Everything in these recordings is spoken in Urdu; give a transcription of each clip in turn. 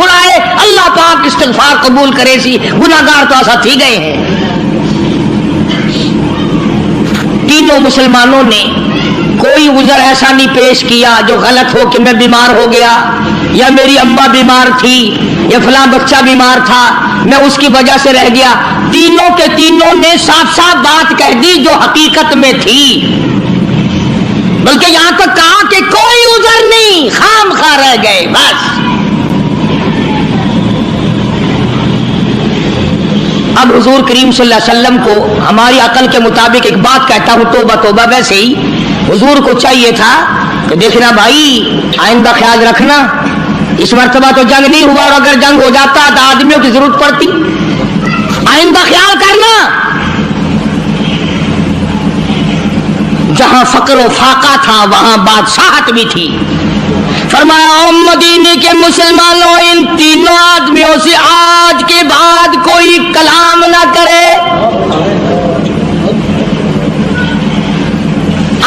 چھڑائے اللہ پاک استغفار قبول کرے سی گناہگار تو ایسا تھی گئے ہیں. تینوں مسلمانوں نے کوئی عذر ایسا نہیں پیش کیا جو غلط ہو کہ میں بیمار ہو گیا یا میری اماں بیمار تھی یا فلاں بچہ بیمار تھا میں اس کی وجہ سے رہ گیا. تینوں کے تینوں نے صاف صاف بات کہہ دی جو حقیقت میں تھی، بلکہ یہاں تک کہا کہ کوئی عذر نہیں، خام خواہ رہ گئے بس. اب حضور کریم صلی اللہ علیہ وسلم کو ہماری عقل کے مطابق ایک بات کہتا ہوں، توبہ توبہ، ویسے ہی حضور کو چاہیے تھا کہ دیکھنا بھائی آئندہ خیال رکھنا، اس مرتبہ تو جنگ نہیں ہوا اور اگر جنگ ہو جاتا تو آدمیوں کی ضرورت پڑتی، آئندہ خیال کرنا. جہاں فقر و فاقہ تھا وہاں بادشاہت بھی تھی. فرمایا او مدینے کے مسلمانوں ان تینوں آدمیوں سے آج کے بعد کوئی کلام نہ کرے،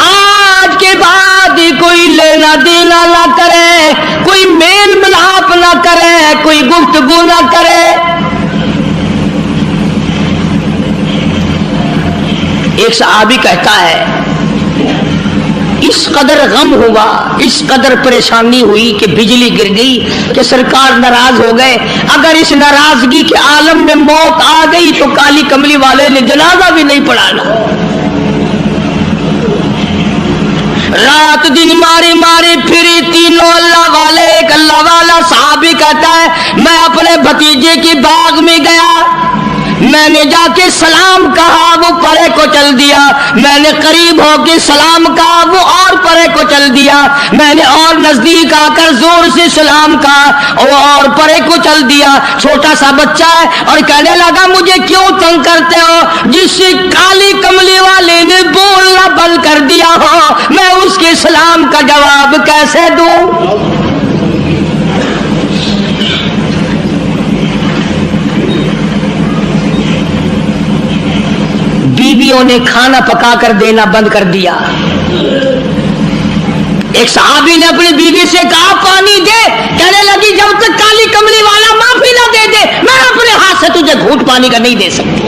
آج کے بعد کوئی لینا دینا نہ کرے، کوئی میل ملاپ نہ کرے، کوئی گفتگو نہ کرے. ایک صحابی کہتا ہے اس قدر غم ہوا، اس قدر پریشانی ہوئی کہ بجلی گر گئی کہ سرکار ناراض ہو گئے. اگر اس ناراضگی کے عالم میں موت آ گئی تو کالی کملی والے نے جنازہ بھی نہیں پڑھانا. رات دن مارے مارے پھری تینوں اللہ والے. ایک اللہ والا صحابی کہتا ہے میں اپنے بھتیجے کی باغ میں گیا، میں نے جا کے سلام کہا وہ پرے کو چل دیا، میں نے قریب ہو کے سلام کہا وہ اور پرے کو چل دیا، میں نے اور نزدیک آ کر زور سے سلام کہا وہ اور پرے کو چل دیا. چھوٹا سا بچہ ہے اور کہنے لگا مجھے کیوں تنگ کرتے ہو، جس کالی کملی والے نے بولنا بند کر دیا ہو میں اس کے سلام کا جواب کیسے دوں. بیویوں نے کھانا پکا کر دینا بند کر دیا. ایک صحابی نے اپنی بیوی سے کہا پانی دے، کہنے لگی جب تک کالی کملی والا معافی نہ دے دے میں اپنے ہاتھ سے تجھے گھونٹ پانی کا نہیں دے سکتی.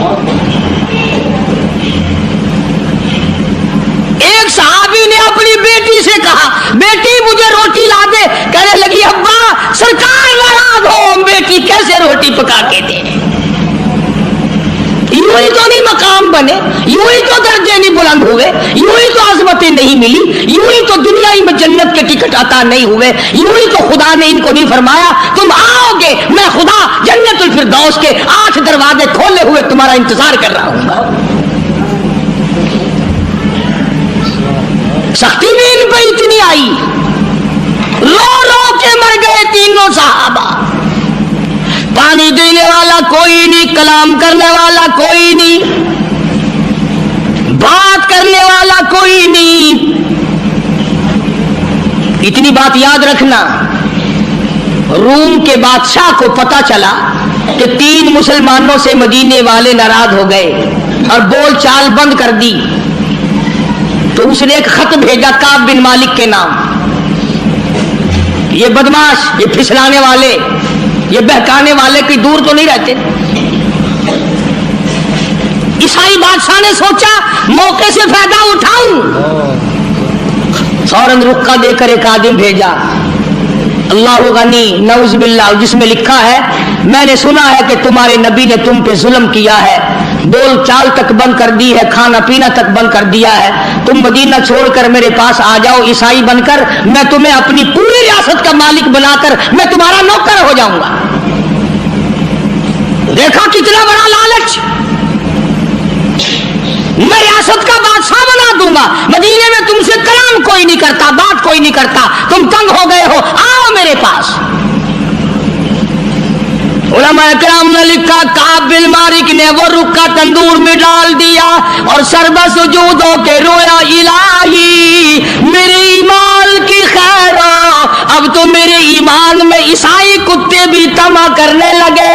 ایک صحابی نے اپنی بیٹی سے کہا بیٹی مجھے روٹی لا دے، کہنے لگی ابا سرکار ناراض ہو، بیٹی کیسے روٹی پکا کے دے. یوں ہی تو نہیں مقام بنے، یوں ہی تو درجے نہیں بلند ہوئے، یوں ہی تو عظمتیں نہیں ملی، یوں ہی تو دنیا ہی میں جنت کے ٹکٹ عطا نہیں ہوئے، یوں ہی تو خدا نے ان کو نہیں فرمایا تم آؤ گے میں خدا جنت الفردوس کے 8 دروازے کھولے ہوئے تمہارا انتظار کر رہا ہوں. سختی بھی ان پہ اتنی آئی، رو رو کے مر گئے تینوں صحابہ. پانی دینے والا کوئی نہیں، کلام کرنے والا کوئی نہیں، بات کرنے والا کوئی نہیں. اتنی بات یاد رکھنا، روم کے بادشاہ کو پتا چلا کہ 3 مسلمانوں سے مدینے والے ناراض ہو گئے اور بول چال بند کر دی، تو اس نے ایک خط بھیجا کعب بن مالک کے نام. یہ بدماش، یہ پھسلانے والے، یہ بہکانے والے کوئی دور تو نہیں رہتے. عیسائی بادشاہ نے سوچا موقع سے فائدہ اٹھاؤں، فوراً رکا دے کر ایک آدمی بھیجا اللہ غنی نعوذ باللہ، جس میں لکھا ہے میں نے سنا ہے کہ تمہارے نبی نے تم پہ ظلم کیا ہے، بول چال تک بند کر دی ہے، کھانا پینا تک بند کر دیا ہے، تم مدینہ چھوڑ کر میرے پاس آ جاؤ عیسائی بن کر، میں تمہیں اپنی پوری ریاست کا مالک بنا کر میں تمہارا نوکر ہو جاؤں گا. دیکھا کتنا بڑا لالچ، میں ریاست کا بادشاہ بنا دوں گا، مدینے میں تم سے کلام کوئی نہیں کرتا، بات کوئی نہیں کرتا، تم تنگ ہو گئے ہو، آؤ میرے پاس. علماء کرام نے لکھا کعب بن مالک نے وہ رکا تندور میں ڈال دیا اور سربا سجود ہو کے رویا الہی میرے ایمان کی خیر، اب تو میرے ایمان میں عیسائی کتے بھی طمع کرنے لگے.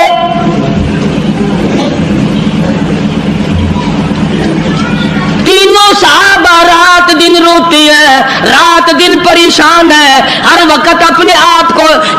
تینوں صحابہ رات دن روتی ہے، رات دن پریشان ہے، ہر وقت اپنے آپ کو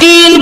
3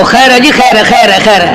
ਉਹ ਖੈਰ ਹੈ ਜੀ, ਖੈਰ ਹੈ, ਖੈਰ ਹੈ, ਖੈਰ ਹੈ।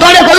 ਤੁਹਾਡੇ ਕੋਲ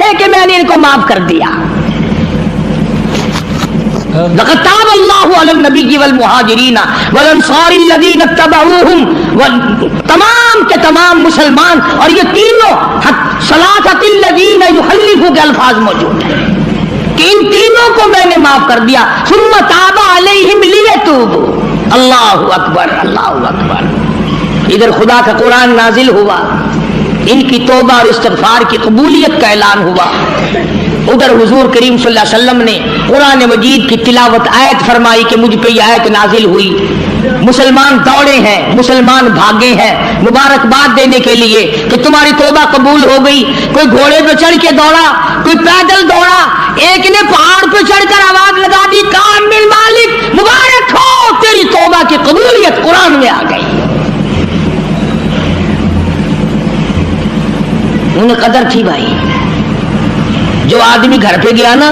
ہے کہ میں نے ان کو معاف کر دیا. لقد تاب اللہ علی النبی والمہاجرین والانصار الذین اتبعوہم، تمام کے تمام مسلمان، اور یہ تینوں ثلاثۃ الذین یخلفوا کے الفاظ موجود ہیں کہ ان تینوں کو میں نے معاف کر دیا. ثم تاب علیہم لیتوبوا. اللہ اکبر، اللہ اکبر. ادھر خدا کا قرآن نازل ہوا، ان کی توبہ اور استغفار کی قبولیت کا اعلان ہوا. ادھر حضور کریم صلی اللہ علیہ وسلم نے قرآن مجید کی تلاوت آیت فرمائی کہ مجھ پہ یہ آیت نازل ہوئی. مسلمان دوڑے ہیں، مسلمان بھاگے ہیں مبارکباد دینے کے لیے کہ تمہاری توبہ قبول ہو گئی. کوئی گھوڑے پہ چڑھ کے دوڑا، کوئی پیدل دوڑا، ایک نے پہاڑ پہ چڑھ کر آواز لگا دی کامل مالک مبارک ہو، تیری توبہ کی قبولیت قرآن میں آ گئی. انہیں قدر تھی بھائی. جو آدمی گھر پہ گیا نا،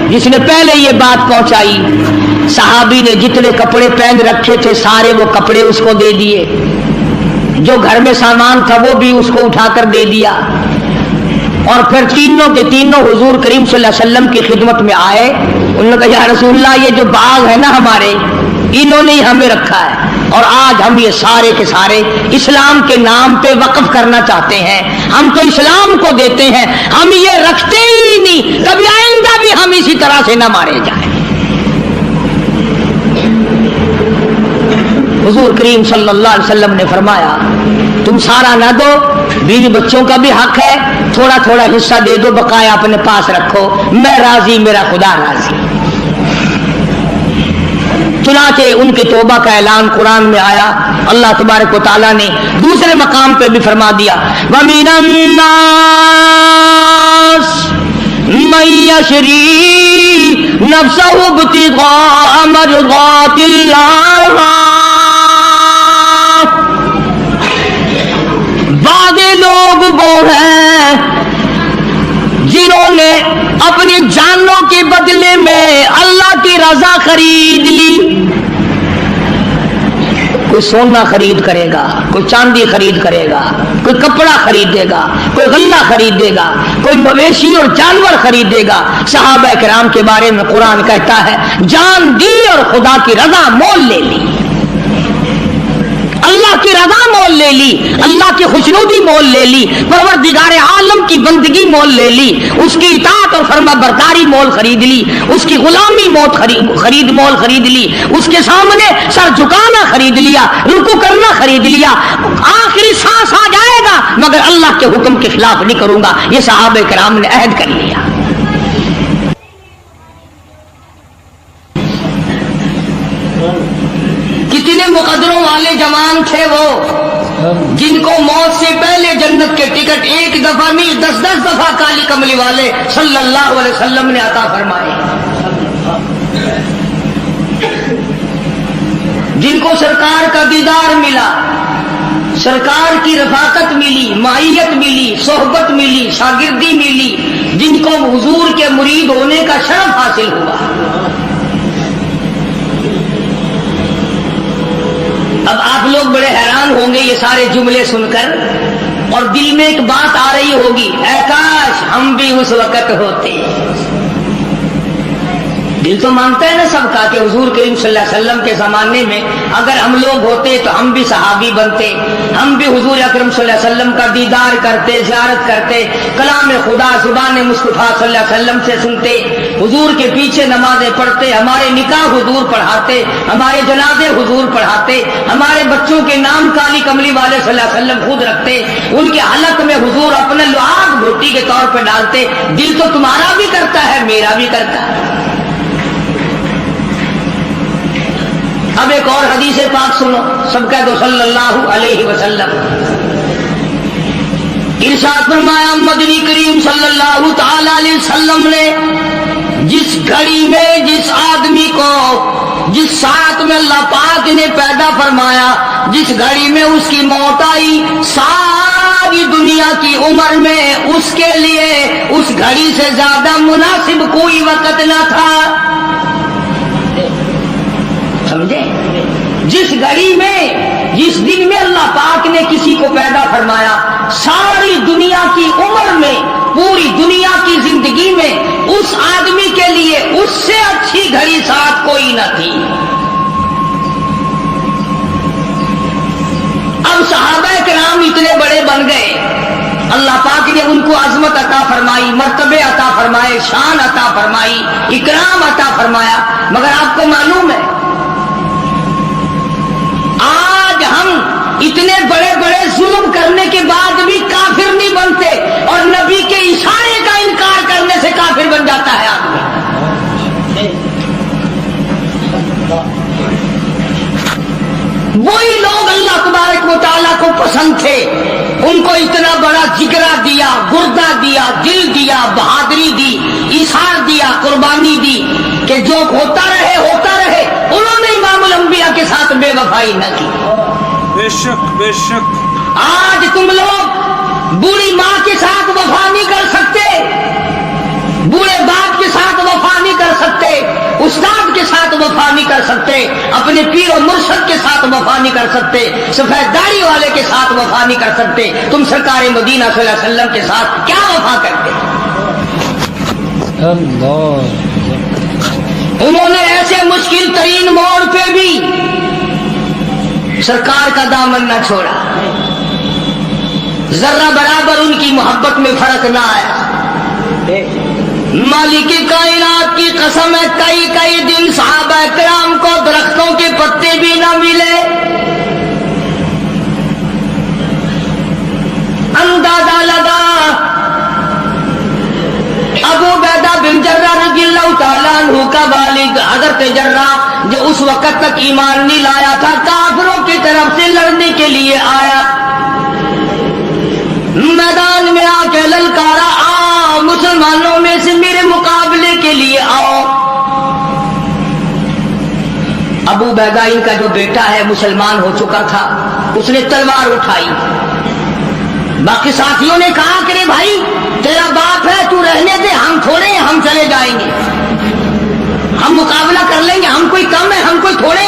جس نے پہلے یہ بات پہنچائی، صحابی نے جتنے کپڑے پہن رکھے تھے سارے وہ کپڑے اس کو دے دیے، جو گھر میں سامان تھا وہ بھی اس کو اٹھا کر دے دیا. اور پھر تینوں کے تینوں حضور کریم صلی اللہ علیہ وسلم کی خدمت میں آئے. انہوں نے کہا یا رسول اللہ، یہ جو باغ ہے نا ہمارے، انہوں نے ہمیں رکھا ہے، اور آج ہم یہ سارے کے سارے اسلام کے نام پہ وقف کرنا چاہتے ہیں. ہم تو اسلام کو دیتے ہیں، ہم یہ رکھتے ہی نہیں، کبھی آئندہ بھی ہم اسی طرح سے نہ مارے جائیں. حضور کریم صلی اللہ علیہ وسلم نے فرمایا تم سارا نہ دو، بیوی بچوں کا بھی حق ہے، تھوڑا تھوڑا حصہ دے دو، بقایا اپنے پاس رکھو، میں راضی، میرا خدا راضی. چنانچہ ان کی توبہ کا اعلان قرآن میں آیا. اللہ تبارک و تعالیٰ نے دوسرے مقام پہ بھی فرما دیا وَمِنَ النَّاسِ مَن يَشْرِي نَفْسَهُ ابْتِغَاءَ مَرْضَاتِ اللَّهِ. بعض لوگ وہ ہیں جنہوں نے اپنی جانوں کے بدلے میں اللہ کی رضا خرید لی. کوئی سونا خرید کرے گا، کوئی چاندی خرید کرے گا، کوئی کپڑا خریدے گا، کوئی غلہ خریدے گا، کوئی مویشی اور جانور خریدے گا. صحابہ کرام کے بارے میں قرآن کہتا ہے جان دی اور خدا کی رضا مول لے لی. اللہ کی رضا مول لے لی، اللہ کی خوشنودی مول لے لی، پروردگار عالم کی بندگی مول لے لی، اس کی اطاعت اور فرما برداری مول خرید لی، اس کی غلامی مول خرید لی، اس کے سامنے سر جھکانا خرید لیا، رکوع کرنا خرید لیا. آخری سانس آ جائے گا مگر اللہ کے حکم کے خلاف نہیں کروں گا. یہ صحابہ کرام نے عہد کر لیا. کتنے مقدروں والے جوان تھے وہ جن کو موت سے پہلے جنت کے ٹکٹ ایک دفعہ نہیں 10 دفعہ کالی کملی والے صلی اللہ علیہ وسلم نے عطا فرمائے. جن کو سرکار کا دیدار ملا، سرکار کی رفاقت ملی، معیت ملی، صحبت ملی، شاگردی ملی، جن کو حضور کے مرید ہونے کا شرف حاصل ہوا. اب آپ لوگ بڑے حیران ہوں گے یہ سارے جملے سن کر، اور دل میں ایک بات آ رہی ہوگی اے کاش ہم بھی اس وقت ہوتے. دل تو مانتا ہے نا سب کا کہ حضور کریم صلی اللہ علیہ وسلم کے زمانے میں اگر ہم لوگ ہوتے تو ہم بھی صحابی بنتے، ہم بھی حضور اکرم صلی اللہ علیہ وسلم کا دیدار کرتے، زیارت کرتے، کلام خدا زبان مصطفیٰ صلی اللہ علیہ وسلم سے سنتے، حضور کے پیچھے نمازیں پڑھتے، ہمارے نکاح حضور پڑھاتے، ہمارے جنازے حضور پڑھاتے، ہمارے بچوں کے نام کالی کملی والے صلی اللہ علیہ وسلم خود رکھتے، ان کے حلق میں حضور اپنے لعاب بھٹی کے طور پہ ڈالتے. دل تو تمہارا بھی کرتا ہے، میرا بھی کرتا ہے. اب ایک اور حدیث پاک سنو، سب کہہ دو صلی اللہ علیہ وسلم. ارشاد فرمایا مدنی کریم صلی اللہ تعالی علیہ وسلم نے جس گھڑی میں جس آدمی کو جس ساتھ میں اللہ پاک نے پیدا فرمایا، جس گھڑی میں اس کی موت آئی، ساری دنیا کی عمر میں اس کے لیے اس گھڑی سے زیادہ مناسب کوئی وقت نہ تھا. سمجھے؟ جس گھڑی میں جس دن میں اللہ پاک نے کسی کو پیدا فرمایا، ساری دنیا کی عمر میں پوری دنیا اس آدمی کے لیے اس سے اچھی گھڑی ساتھ کوئی نہ تھی۔ اب صحابہ کرام اتنے بڑے بن گئے، اللہ پاک نے ان کو عظمت عطا فرمائی، مرتبے عطا فرمائے، شان عطا فرمائی، اکرام عطا فرمایا، مگر آپ کو معلوم ہے آج ہم اتنے بڑے بڑے ظلم کرنے کے بعد بھی کافر نہیں بنتے، اور نبی کے اشارے کا انکار کرنے سے کافر بن جاتا ہے آدمی۔ وہی لوگ اللہ تبارک و تعالیٰ کو پسند تھے، ان کو اتنا بڑا جگرا دیا، گردہ دیا، دل دیا، بہادری دی، ایثار دیا، قربانی دی کہ جو ہوتا رہے ہوتا رہے۔ انہوں نے امام الانبیاء کے ساتھ بے وفائی نہ کی۔ بے شک بے شک۔ آج تم لوگ بوڑھی ماں کے ساتھ وفا نہیں کر سکتے، بوڑھے باپ کے ساتھ وفا نہیں کر سکتے، استاد کے ساتھ وفا نہیں کر سکتے، اپنے پیر و مرشد کے ساتھ وفا نہیں کر سکتے، سفید داڑھی والے کے ساتھ وفا نہیں کر سکتے، تم سرکار مدینہ صلی اللہ علیہ وسلم کے ساتھ کیا وفا کرتے؟ انہوں نے ایسے مشکل ترین موڑ پہ بھی سرکار کا دامن نہ چھوڑا، ذرہ برابر ان کی محبت میں فرق نہ آیا۔ مالک کائنات کی قسم ہے، کئی کئی دن صحابہ کرام کو درختوں کے پتے بھی نہ ملے۔ اندازہ لگا ابو عبیدہ بن جرح رضی اللہ تعالیٰ عنہ کا والد حضرت جرح جو اس وقت تک ایمان نہیں لایا تھا، کافروں کی طرف سے لڑنے کے لیے آیا، میدان میں آ کے للکارا، آؤ مسلمانوں میں سے میرے مقابلے کے لیے آؤ۔ ابو عبیدہ ان کا جو بیٹا ہے مسلمان ہو چکا تھا، اس نے تلوار اٹھائی۔ باقی ساتھیوں نے کہا کہ رے بھائی تیرا باپ ہے، تو رہنے دے، ہم تھوڑے ہیں، ہم چلے جائیں گے، ہم مقابلہ کر لیں گے، ہم کوئی کم ہے، ہم کوئی تھوڑے۔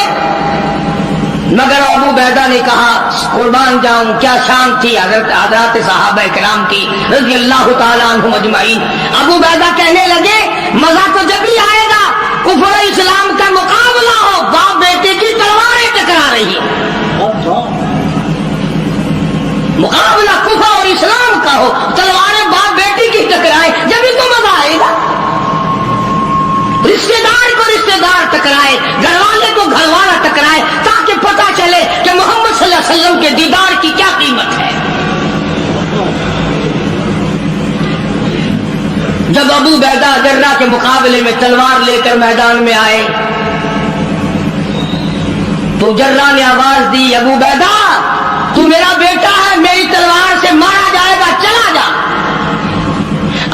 مگر ابو عبیدہ نے کہا قربان جاؤں، کیا شان تھی حضرات صحابہ کرام کی رضی اللہ تعالیٰ عنہم اجمعین۔ ابو عبیدہ کہنے لگے مزہ تو جب ہی آئے گا کفر اسلام کا مقابلہ ہو، باپ بیٹے کی تلواریں ٹکرا رہی ہیں، مقابلہ کفر اور اسلام کا ہو، تلواریں باپ بیٹی کی ٹکرائے، جب ہی تو مزہ آئے گا۔ رشتے دار کو رشتے دار ٹکرائے، گھر والے کو گھر والا ٹکرائے، تاکہ پتہ چلے کہ محمد صلی اللہ علیہ وسلم کے دیدار کی کیا قیمت ہے۔ جب ابو عبیدہ جرح کے مقابلے میں تلوار لے کر میدان میں آئے تو جرح نے آواز دی ابو عبیدہ تو میرا بیٹا ہے، میری تلوار سے مارا جائے گا، چلا جا۔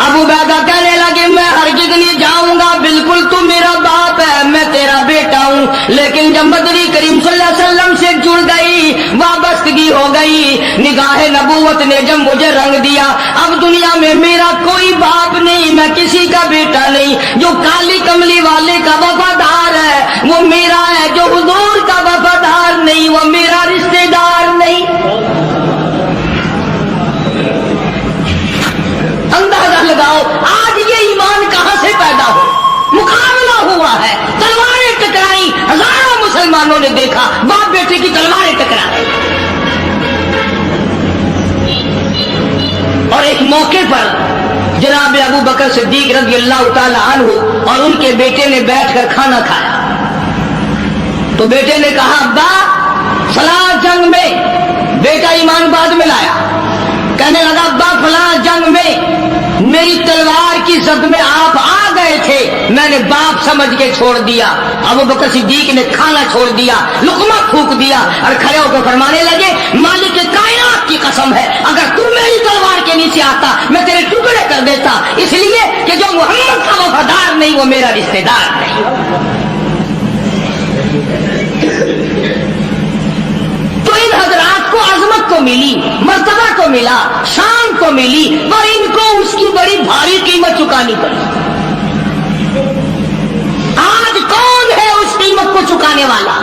ابو عبیدہ کہنے لگے میں ہرگز نہیں جاؤں گا، بالکل تو میرا باپ ہے، میں تیرا بیٹا ہوں، لیکن جب مدنی کریم صلی اللہ علیہ وسلم سے جڑ گئی، وابستگی ہو گئی، نگاہ نبوت نے جب مجھے رنگ دیا، اب دنیا میں میرا کوئی باپ نہیں، میں کسی کا بیٹا نہیں، جو کالی کملی والے کا وفادار ہے وہ میرا ہے، جو حضور کا وفادار نہیں وہ میرا رشتے دار نہیں۔ اندازہ لگاؤ آج یہ ایمان کہاں سے پیدا ہو، مقابلہ ہوا ہے، تلواریں ٹکرائی، ہزاروں مسلمانوں نے دیکھا باپ بیٹے کی تلواریں ٹکرا رہی، اور ایک موقع پر جناب ابو بکر صدیق رضی اللہ تعالی عنہ اور ان کے بیٹے نے بیٹھ کر کھانا کھایا تو بیٹے نے کہا ابا فلاں جنگ میں، بیٹا ایمان بعد میں لایا، کہنے لگا ابا فلاں جنگ میں میری تلوار کی زد میں آپ آ گئے تھے، میں نے باپ سمجھ کے چھوڑ دیا۔ ابو بکر صدیق نے کھانا چھوڑ دیا، لقمہ پھونک دیا اور کھڑے ہو کر فرمانے لگے مالک کائنات کی قسم ہے اگر تم میری تلوار کے نیچے آتا میں تیرے ٹکڑے کر دیتا، اس لیے کہ جو محمد کا وفادار نہیں وہ میرا رشتے دار نہیں۔ تو ان حضرات کو عظمت کو ملی، مرتبہ کو ملا، شان کو ملی، اور ان کو اس کی بڑی بھاری قیمت چکانی پڑی۔ آج کون ہے اس قیمت کو چکانے والا؟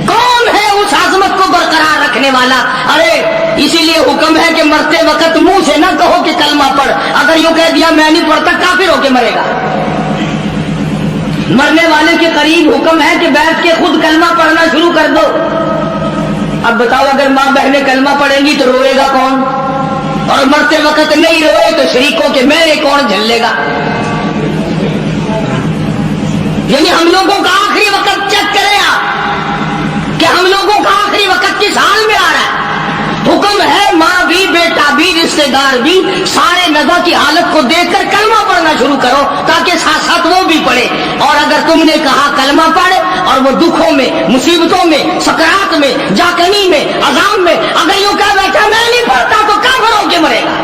کون ہے اس عظمت کو برقرار رکھنے والا؟ ارے اسی لیے حکم ہے کہ مرتے وقت منہ سے نہ کہو کہ کلمہ پڑھ. اگر یوں کہہ دیا میں نہیں پڑھتا کافر ہو کے مرے گا. مرنے والے کے قریب حکم ہے کہ بیٹھ کے خود کلمہ پڑھنا شروع کر دو. اب بتاؤ اگر ماں بہنیں کلمہ پڑھیں گی تو روئے گا کون؟ اور مرتے وقت نہیں روئے تو شریکوں کے میرے کون جھلے گا؟ یعنی ہم لوگوں کا آخری وقت چیک کریں آپ کہ ہم لوگوں کا آخری وقت کس حال میں آ رہا ہے. حکم ہے ماں بھی بیٹا بھی رشتے دار بھی سارے نزا کی حالت کو دیکھ کر کلمہ پڑھنا شروع کرو تاکہ ساتھ ساتھ وہ بھی پڑھے. اور اگر تم نے کہا کلمہ پڑھ اور وہ دکھوں میں مصیبتوں میں سکرات میں جاکنی میں عذاب میں اگر یوں کہہ بیٹھا میں نہیں پڑھتا تو کافر ہو کے مرے گا.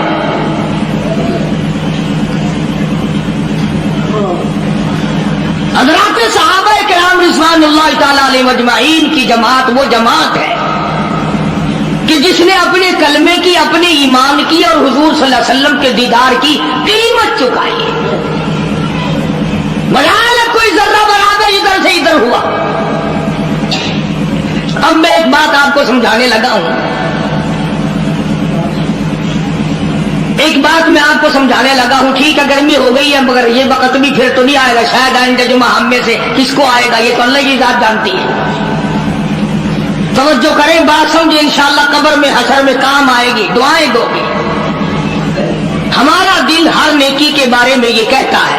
حضرات صحابہ کرام رضوان اللہ تعالی علیہ اجمعین کی جماعت وہ جماعت ہے کہ جس نے اپنے کلمے کی اپنے ایمان کی اور حضور صلی اللہ علیہ وسلم کے دیدار کی قیمت چکائی ہے. مجال کوئی ذرہ برابر ادھر سے ادھر ہوا. اب میں ایک بات آپ کو سمجھانے لگا ہوں. ایک بات میں آپ کو سمجھانے لگا ہوں. ٹھیک ہے گرمی ہو گئی ہے مگر یہ وقت بھی پھر تو نہیں آئے گا. شاید آئندہ جمعہ ہم میں سے کس کو آئے گا یہ تو اللہ کی ذات جانتی ہے. توجہ کریں بات سمجھیں انشاءاللہ قبر میں حشر میں کام آئے گی. دعائیں دو گی. ہمارا دل ہر نیکی کے بارے میں یہ کہتا ہے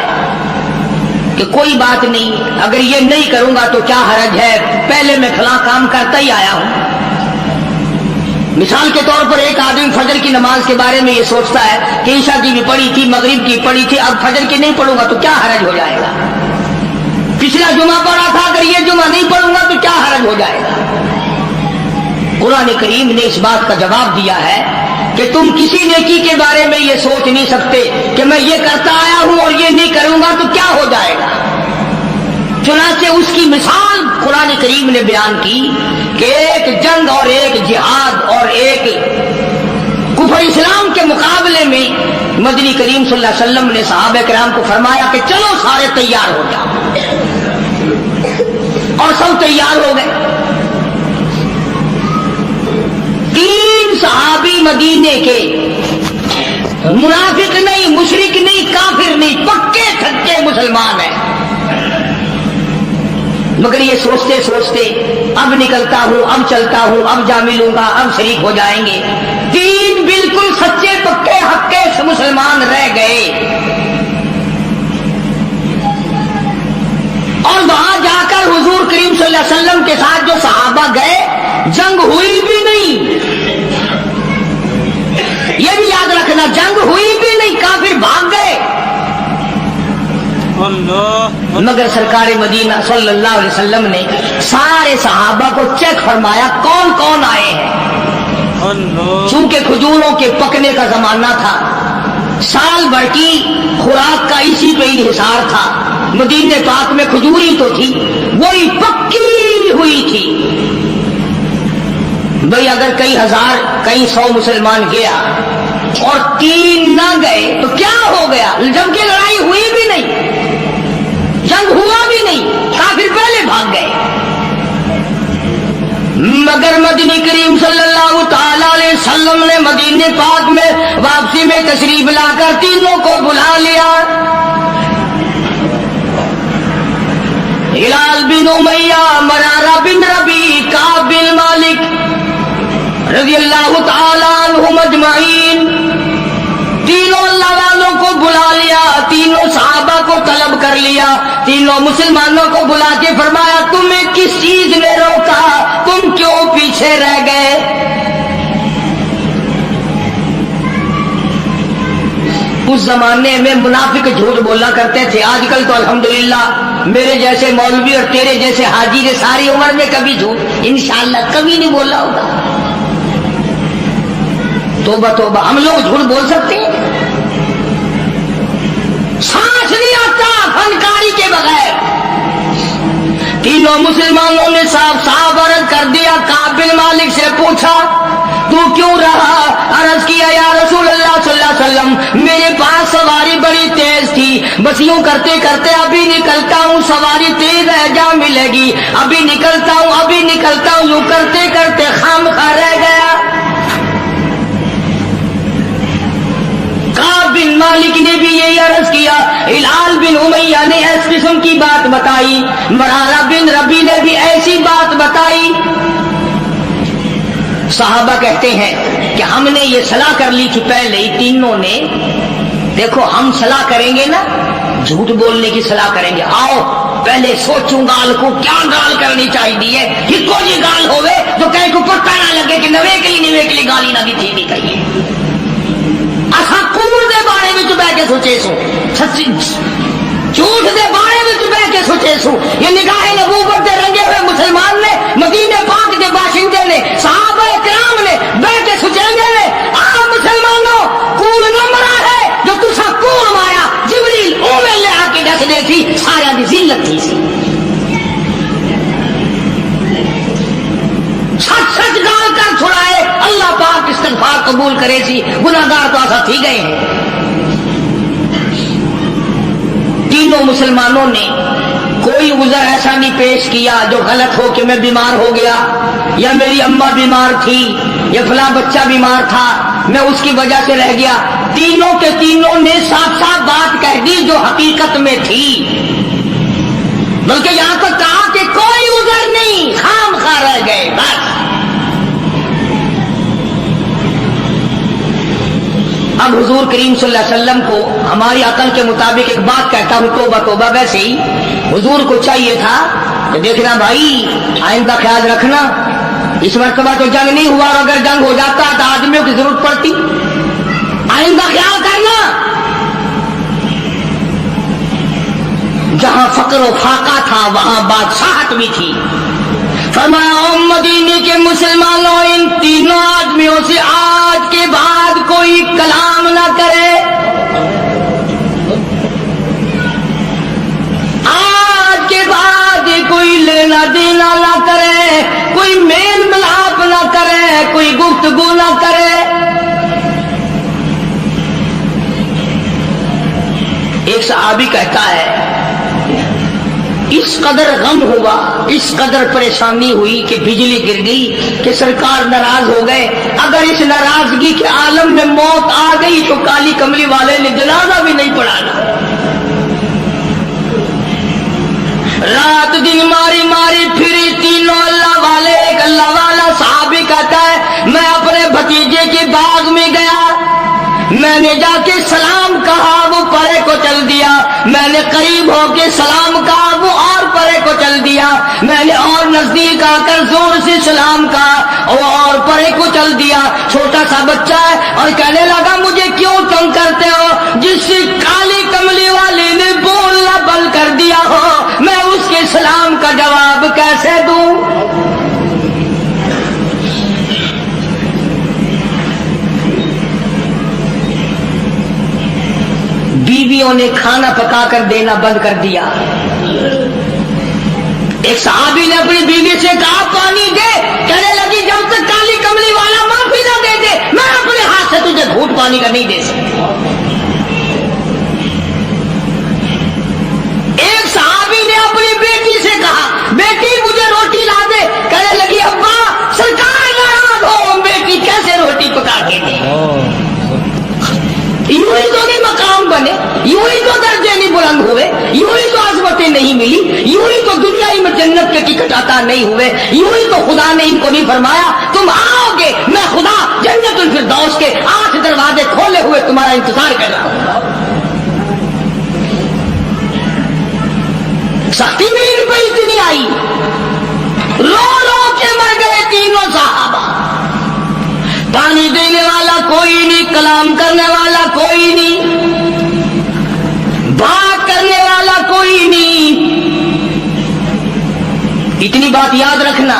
کہ کوئی بات نہیں اگر یہ نہیں کروں گا تو کیا حرج ہے پہلے میں فلاں کام کرتا ہی آیا ہوں. مثال کے طور پر ایک آدمی فجر کی نماز کے بارے میں یہ سوچتا ہے کہ عشاء کی بھی پڑھی تھی مغرب کی پڑھی تھی اب فجر کی نہیں پڑھوں گا تو کیا حرج ہو جائے گا. پچھلا جمعہ پڑھا تھا اگر یہ جمعہ نہیں پڑھوں گا تو کیا حرج ہو جائے گا. قرآن کریم نے اس بات کا جواب دیا ہے کہ تم کسی نیکی کے بارے میں یہ سوچ نہیں سکتے کہ میں یہ کرتا آیا ہوں اور یہ نہیں کروں گا تو کیا ہو جائے گا. چنانچہ اس کی مثال قرآن کریم نے بیان کی کہ ایک جنگ اور ایک جہاد اور ایک کفر اسلام کے مقابلے میں مدنی کریم صلی اللہ علیہ وسلم نے صحابہ کرام کو فرمایا کہ چلو سارے تیار ہو جاؤ. اور سب تیار ہو گئے. 3 صحابی مدینے کے منافق نہیں مشرک نہیں کافر نہیں پکے تھکے مسلمان ہیں مگر یہ سوچتے سوچتے اب نکلتا ہوں اب چلتا ہوں اب جا ملوں گا اب شریک ہو جائیں گے. 3 بالکل سچے پکے حقے سے مسلمان رہ گئے. اور وہاں جا کر حضور کریم صلی اللہ علیہ وسلم کے ساتھ جو صحابہ گئے جنگ ہوئی بھی نہیں. یہ بھی یاد رکھنا جنگ ہوئی بھی نہیں کافر بھاگ گئے. مگر سرکار مدینہ صلی اللہ علیہ وسلم نے سارے صحابہ کو چیک فرمایا کون کون آئے ہیں. چونکہ کھجوروں کے پکنے کا زمانہ تھا سال بھر کی خوراک کا اسی پہ انحصار تھا. مدینے پاک میں کھجوری تو تھی وہی پکی ہوئی تھی. بھئی اگر کئی ہزار کئی 100 مسلمان گیا اور 3 نہ گئے تو کیا ہو گیا. جبکہ لڑائی ہوئی بھی نہیں جنگ ہوا بھی نہیں کافر پہلے بھاگ گئے. مگر مدنی کریم صلی اللہ تعالی علیہ وسلم نے مدینے پاک میں واپسی میں تشریف لا کر تینوں کو بلا لیا. ہلال بن امیہ مرارہ بن ربیع کعب بن مالک رضی اللہ تعالی عنہم اجمعین تینوں اللہ والوں کو بلا لیا. تینوں صحابہ کو طلب کر لیا. تینوں مسلمانوں کو بلا کے فرمایا تمہیں کس چیز نے روکا تم کیوں پیچھے رہ گئے. اس زمانے میں منافق جھوٹ بولا کرتے تھے. آج کل تو الحمدللہ میرے جیسے مولوی اور تیرے جیسے حاجی نے ساری عمر میں کبھی جھوٹ انشاءاللہ کبھی نہیں بولا ہوگا. توبہ توبہ ہم لوگ جھوٹ بول سکتے ہیں. سانس نہیں آتا فنکاری کے بغیر. تینوں مسلمانوں نے صاف صاف عرض کر دیا. کعب بن مالک سے پوچھا تو کیوں رہا. عرض کیا یا رسول اللہ صلی اللہ علیہ وسلم میرے پاس سواری بڑی تیز تھی بس یوں کرتے کرتے ابھی نکلتا ہوں سواری تیز ہے جا ملے گی ابھی نکلتا ہوں یوں کرتے کرتے خامخواہ رہ گیا. ہلال بن امیہ نے اس قسم کی بات بتائی، مرارہ بن ربی نے بھی ایسی بات بتائی۔ صحابہ کہتے ہیں کہ ہم نے یہ صلاح کر لی تھی پہلے ہی تینوں نے، دیکھو ہم صلاح کریں گے نا، جھوٹ بولنے کی صلاح کریں گے، آؤ پہلے سوچوں گال کو کیا گال کرنی چاہیے، یہ کوئی گال ہوئے جو کہیں کو پتہ نہ لگے کہ نوے کے لیے گالی نہ بھی تھی نہیں کہیے۔ اصا کور دے بارے میں تو بہ کے سوچے سو، سچی جھوٹ دے بارے میں تو بہ کے سوچے سو، یہ نگاہ نبوت دے رنگے ہوئے مسلمان نے، مدینے پاک کے باشندے نے، صحابہ کرام نے بہ کے سوچیں گے آپ مسلمانوں کور نہ مرا ہے جو تسا کور مارا، جبریل اوے لے آ کے دس دے تھی سارا دی ذلت تھی سی، سچ سچ گال کر چھڑائے، اللہ پاک استغفار قبول کرے سی، گناہگار تو ایسا تھی گئے ہیں۔ تینوں مسلمانوں نے کوئی عذر ایسا نہیں پیش کیا جو غلط ہو کہ میں بیمار ہو گیا، یا میری اماں بیمار تھی، یا فلاں بچہ بیمار تھا میں اس کی وجہ سے رہ گیا۔ تینوں کے تینوں نے صاف صاف بات کہہ دی جو حقیقت میں تھی، بلکہ یہاں تک کہا کہ کوئی عذر نہیں، خام خواہ رہ گئے بس۔ اب حضور کریم صلی اللہ علیہ وسلم کو ہماری عقل کے مطابق ایک بات کہتا ہوں، توبہ توبہ، ویسے ہی حضور کو چاہیے تھا کہ دیکھنا بھائی آئندہ خیال رکھنا، اس مرتبہ تو جنگ نہیں ہوا، اور اگر جنگ ہو جاتا تو آدمیوں کی ضرورت پڑتی، آئندہ خیال کرنا۔ جہاں فقر و فاقہ تھا وہاں بادشاہت بھی تھی۔ فرمایا مدینے کے مسلمانوں ان تینوں آدمیوں سے آج کے بعد کوئی کلام نہ کرے، آج کے بعد کوئی لینا دینا نہ کرے، کوئی میل ملاپ نہ کرے، کوئی گفتگو نہ کرے۔ ایک صحابی کہتا ہے اس قدر غم ہوا، اس قدر پریشانی ہوئی کہ بجلی گر گئی کہ سرکار ناراض ہو گئے، اگر اس ناراضگی کے عالم میں موت آ گئی تو کالی کملی والے نے جنازہ بھی نہیں پڑھانا۔ رات دن ماری ماری پھری تینوں اللہ والے، ایک اللہ والا صحابی کہتا ہے میں اپنے بھتیجے کے باغ میں گیا، میں نے جا کے سلام کہا وہ پرے کو چل دیا، میں نے قریب ہو کے سلام کہا وہ اور پرے کو چل دیا، میں نے اور نزدیک آ کر زور سے سلام کہا وہ اور پرے کو چل دیا۔ چھوٹا سا بچہ ہے اور کہنے لگا مجھے کیوں تنگ کرتے ہو، جس سے کالی کملی والے نے بولنا بند کر دیا ہو میں اس کے سلام کا جواب کیسے دوں۔ بیویوں نے کھانا پکا کر دینا بند کر دیا۔ ایک صحابی نے اپنی بیوی سے کہا پانی دے، کہنے لگی جب تک کالی کملی والا معافی نہ دے دے میں اپنے ہاتھ سے تجھے گھونٹ پانی کا نہیں دے سکتی۔ ایک صحابی نے اپنی بیٹی سے کہا بیٹی مجھے روٹی لا دے، کہنے لگی ابا سرکار ناراض ہو، بیٹی کیسے روٹی پکا کے دے۔ یوں ہی تو نہیں مقام بنے، یوں ہی تو درجے نہیں بلند ہوئے، یوں ہی تو عظمتیں نہیں ملی، یوں ہی تو دنیا میں جنت کے ٹکٹ عطا نہیں ہوئے، یوں ہی تو خدا نے ان کو نہیں فرمایا تم آؤ گے، میں خدا جنت الفردوس کے 8 دروازے کھولے ہوئے تمہارا انتظار کر رہا ہوں۔ سختی میں ان پہ اتنی آئی، رو رو کے مر گئے تینوں صحابہ۔ پانی دینے والا کوئی نہیں، کلام کرنے والا کوئی نہیں، بات کرنے والا کوئی نہیں۔ اتنی بات یاد رکھنا،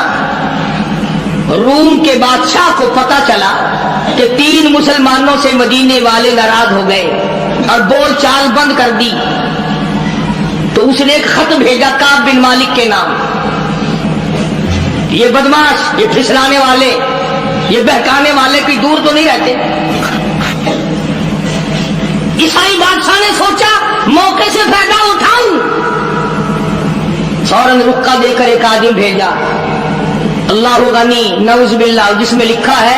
روم کے بادشاہ کو پتا چلا کہ 3 مسلمانوں سے مدینے والے ناراض ہو گئے اور بول چال بند کر دی، تو اس نے ایک خط بھیجا کعب بن مالک کے نام، یہ بدماش، یہ پھسلانے والے، یہ بہکانے والے کوئی دور تو نہیں رہتے۔ عیسائی بادشاہ نے سوچا موقع سے فائدہ اٹھاؤں، فوراً رکا دے کر ایک آدمی بھیجا، اللہ غنی نعوذ باللہ، جس میں لکھا ہے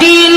3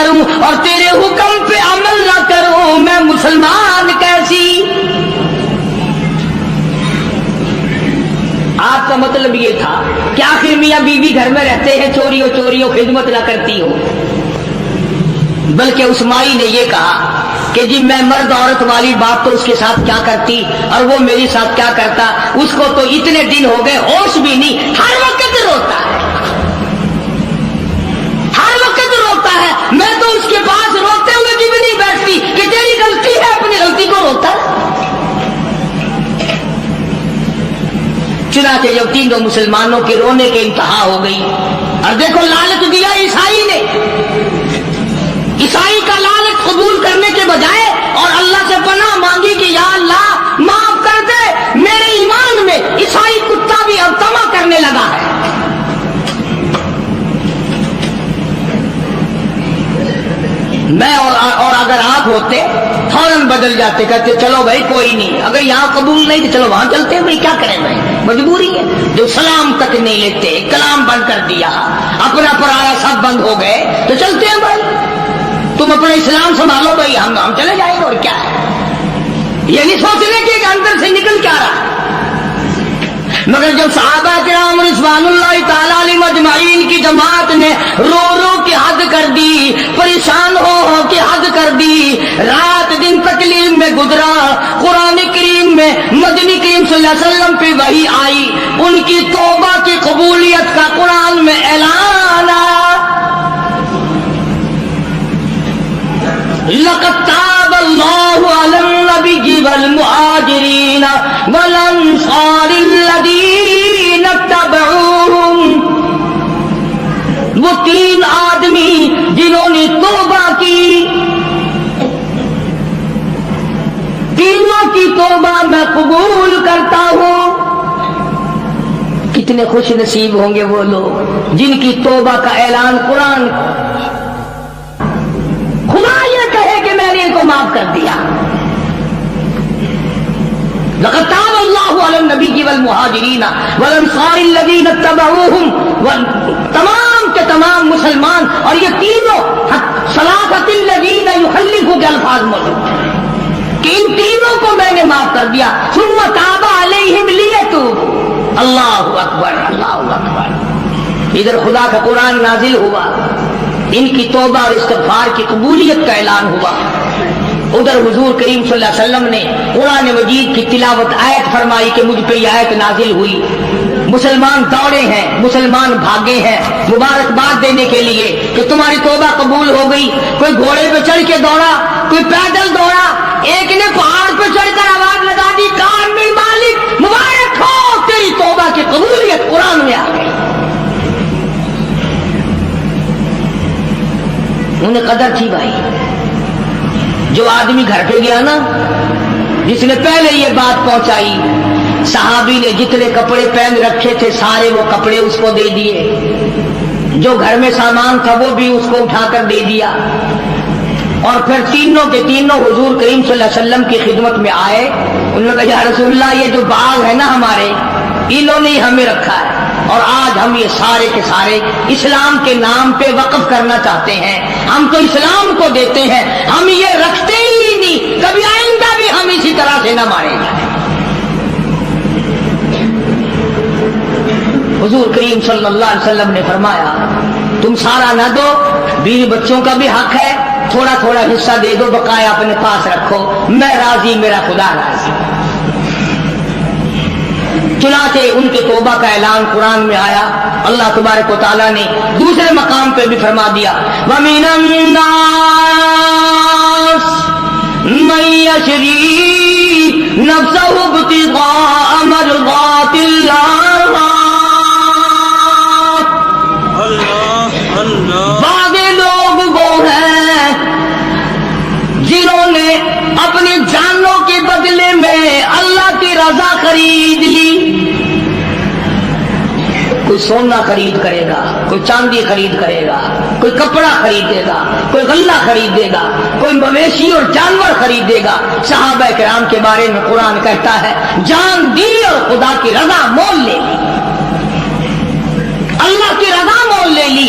کروں اور تیرے حکم پہ عمل نہ کروں، میں مسلمان کیسی؟ آپ کا مطلب یہ تھا کہ آخر میاں بیوی گھر میں رہتے ہیں، چوریوں خدمت نہ کرتی ہو، بلکہ اس مائی نے یہ کہا کہ جی میں مرد عورت والی بات تو اس کے ساتھ کیا کرتی اور وہ میرے ساتھ کیا کرتا، اس کو تو اتنے دن ہو گئے ہوش بھی نہیں، ہر وقت روتا ہے، ہر وقت روتا ہے، میں تو اس کے پاس روتے ہوئے بھی نہیں بیٹھتی کہ تیری غلطی ہے، اپنی غلطی کو روتا ہے۔ چنانچہ جب تینوں مسلمانوں کے رونے کے انتہا ہو گئی، اور دیکھو لالچ دیا عیسائی نے، عیسائی کا لالچ قبول کرنے کے بجائے اور اللہ سے پناہ مانگی کہ یا اللہ معاف کر دے، میرے ایمان میں عیسائی کتا بھی اب طمع کرنے لگا ہے۔ میں اور اگر آپ ہوتے فوراً بدل جاتے، کہتے چلو بھائی کوئی نہیں، اگر یہاں قبول نہیں تو چلو وہاں چلتے ہیں، بھائی کیا کریں بھائی، مجبوری ہے۔ جو سلام تک نہیں لیتے، کلام بند کر دیا، اپنا پرایا سب بند ہو گئے، تو چلتے ہیں بھائی، تم اپنا اسلام سنبھالو بھائی، ہم چلے جائیں گے، اور کیا ہے، یہ نہیں سوچنے کہ اندر سے نکل کیا رہا۔ مگر جب صحابہ کرام رضوان اللہ تعالی علیہم اجمعین کی جماعت نے رو رو کے حد کر دی، پریشان ہو کے حد کر دی، رات دن تکلیف میں گزرا، قرآن کریم میں مدنی کریم صلی اللہ علیہ وسلم پہ وحی آئی، ان کی توبہ کی قبولیت کا قرآن میں اعلان آیا، لقد تاب اللہ علی النبی والمہاجرین والانصار الذین اتبعوہم۔ وہ تین آدمی جنہوں نے توبہ کی، تینوں کی توبہ میں قبول کرتا ہوں۔ کتنے خوش نصیب ہوں گے وہ لوگ جن کی توبہ کا اعلان قرآن، خدا یہ کہے کہ میں نے ان کو معاف کر دیا۔ لقد تاب اللہ علی النبی والمہاجرین والانصار الذین اتبعوہم، تمام کے تمام مسلمان، اور یہ تینوں ثلاثۃ الذین یخلفوا کے الفاظ موجود ہیں کہ ان تینوں کو میں نے معاف کر دیا۔ ثم تاب علیہم لیتوبوا، اللہ اکبر اللہ اکبر۔ ادھر خدا کا قرآن نازل ہوا، ان کی توبہ اور استغفار کی قبولیت کا اعلان ہوا، ادھر حضور کریم صلی اللہ علیہ وسلم نے قرآن مجید کی تلاوت آیت فرمائی کہ مجھ پہ یہ آیت نازل ہوئی۔ مسلمان دوڑے ہیں، مسلمان بھاگے ہیں مبارکباد دینے کے لیے کہ تمہاری توبہ قبول ہو گئی۔ کوئی گھوڑے پہ چڑھ کے دوڑا، کوئی پیدل دوڑا، ایک نے پہاڑ پہ چڑھ کر آواز لگا دی، کامل مالک مبارک ہو، تیری توبہ کی قبولیت قرآن میں آ گئی۔ انہیں قدر تھی بھائی۔ جو آدمی گھر پہ گیا نا، جس نے پہلے یہ بات پہنچائی، صحابی نے جتنے کپڑے پہن رکھے تھے سارے وہ کپڑے اس کو دے دیے، جو گھر میں سامان تھا وہ بھی اس کو اٹھا کر دے دیا، اور پھر تینوں کے تینوں حضور کریم صلی اللہ علیہ وسلم کی خدمت میں آئے۔ انہوں نے کہا یا رسول اللہ، یہ جو باغ ہے نا ہمارے، انہوں نے ہمیں رکھا ہے، اور آج ہم یہ سارے کے سارے اسلام کے نام پہ وقف کرنا چاہتے ہیں، ہم تو اسلام کو دیتے ہیں، ہم یہ رکھتے ہی نہیں، کبھی آئندہ بھی ہم اسی طرح سے نہ مارے جائیں۔ حضور کریم صلی اللہ علیہ وسلم نے فرمایا تم سارا نہ دو، بیوی بچوں کا بھی حق ہے، تھوڑا تھوڑا حصہ دے دو، بقایا اپنے پاس رکھو، میں راضی میرا خدا راضی۔ چنانچہ ان کے توبہ کا اعلان قرآن میں آیا۔ اللہ تبارک و تعالیٰ نے دوسرے مقام پہ بھی فرما دیا، وَمِنَ النَّاسِ مَن يَشْرِي نَفْسَهُ ابْتِغَاءَ مَرْضَاتِ اللَّهِ۔ بعض لوگ وہ ہیں جنہوں نے اپنی جانوں کے بدلے میں اللہ کی رضا خرید لی۔ کوئی سونا خرید کرے گا، کوئی چاندی خرید کرے گا، کوئی کپڑا خریدے گا، کوئی غلہ خریدے گا، کوئی مویشی اور جانور خریدے گا۔ صحابہ کرام کے بارے میں قرآن کہتا ہے جان دی اور خدا کی رضا مول لے لی، اللہ کی رضا مول لے لی،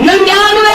99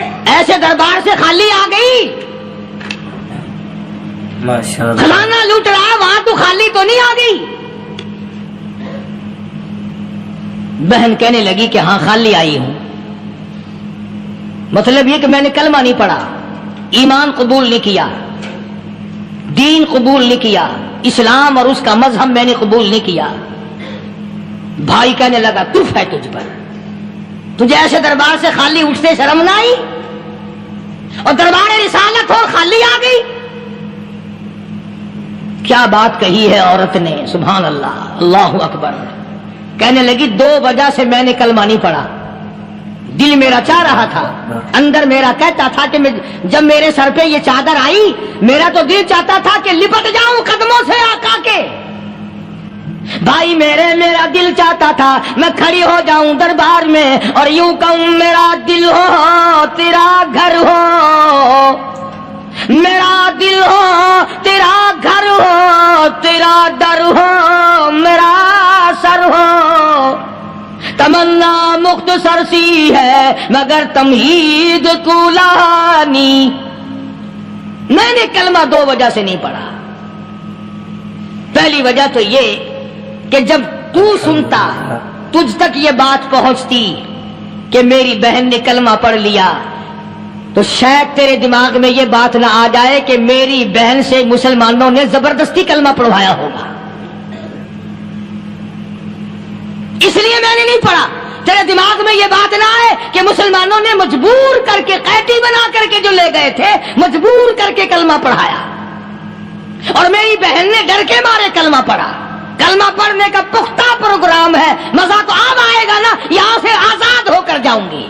ایسے دربار سے خالی آ گئی، ماشاءاللہ خزانہ لوٹ رہا ہے، وہاں تو خالی تو نہیں آ گئی؟ بہن کہنے لگی کہ ہاں خالی آئی ہوں، مطلب یہ کہ میں نے کلمہ نہیں پڑھا، ایمان قبول نہیں کیا، دین قبول نہیں کیا، اسلام اور اس کا مذہب میں نے قبول نہیں کیا۔ بھائی کہنے لگا تف ہے تجھ پر، تجھے ایسے دربار سے خالی اٹھتے شرم نہ آئی؟ اور دربار رسالت اور خالی آ گئی؟ کیا بات کہی ہے عورت نے، سبحان اللہ، اللہ اکبر۔ کہنے لگی 2 وجہ سے میں نے کلمہ نہیں پڑھا، دل میرا چاہ رہا تھا، اندر میرا کہتا تھا کہ جب میرے سر پہ یہ چادر آئی میرا تو دل چاہتا تھا کہ لپٹ جاؤں قدموں سے آقا کے۔ بھائی میرا دل چاہتا تھا میں کھڑی ہو جاؤں دربار میں اور یوں کہوں میرا دل ہو تیرا گھر ہو، میرا دل ہو تیرا گھر ہو، تیرا در ہو میرا سر ہو، تمنا مختصر سی ہے مگر تمہید کولانی۔ میں نے کلمہ 2 وجہ سے نہیں پڑھا۔ پہلی وجہ تو یہ کہ جب تو سنتا، تجھ تک یہ بات پہنچتی کہ میری بہن نے کلمہ پڑھ لیا، تو شاید تیرے دماغ میں یہ بات نہ آ جائے کہ میری بہن سے مسلمانوں نے زبردستی کلمہ پڑھوایا ہوگا، اس لیے میں نے نہیں پڑھا۔ تیرے دماغ میں یہ بات نہ آئے کہ مسلمانوں نے مجبور کر کے، قیدی بنا کر کے جو لے گئے تھے، مجبور کر کے کلمہ پڑھایا، اور میری بہن نے ڈر کے مارے کلمہ پڑھا۔ کلمہ پڑھنے کا پختہ پروگرام ہے، مزہ تو اب آئے گا نا، یہاں سے آزاد ہو کر جاؤں گی۔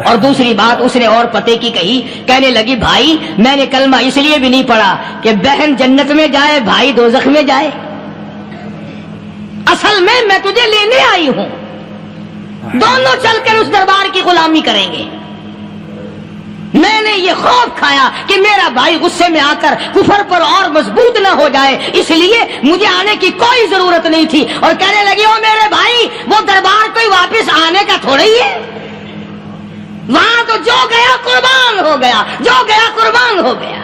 اور دوسری بات اس نے اور پتے کی کہی، کہنے لگی بھائی میں نے کلمہ اس لیے بھی نہیں پڑھا کہ بہن جنت میں جائے بھائی دوزخ میں جائے، اصل میں تجھے لینے آئی ہوں، دونوں چل کر اس دربار کی غلامی کریں گے۔ میں نے یہ خوف کھایا کہ میرا بھائی غصے میں آ کر کفر پر اور مضبوط نہ ہو جائے، اس لیے مجھے آنے کی کوئی ضرورت نہیں تھی۔ اور کہنے لگی او میرے بھائی وہ دربار کوئی واپس آنے کا تھوڑا ہی ہے، وہاں تو جو گیا قربان ہو گیا، جو گیا قربان ہو گیا۔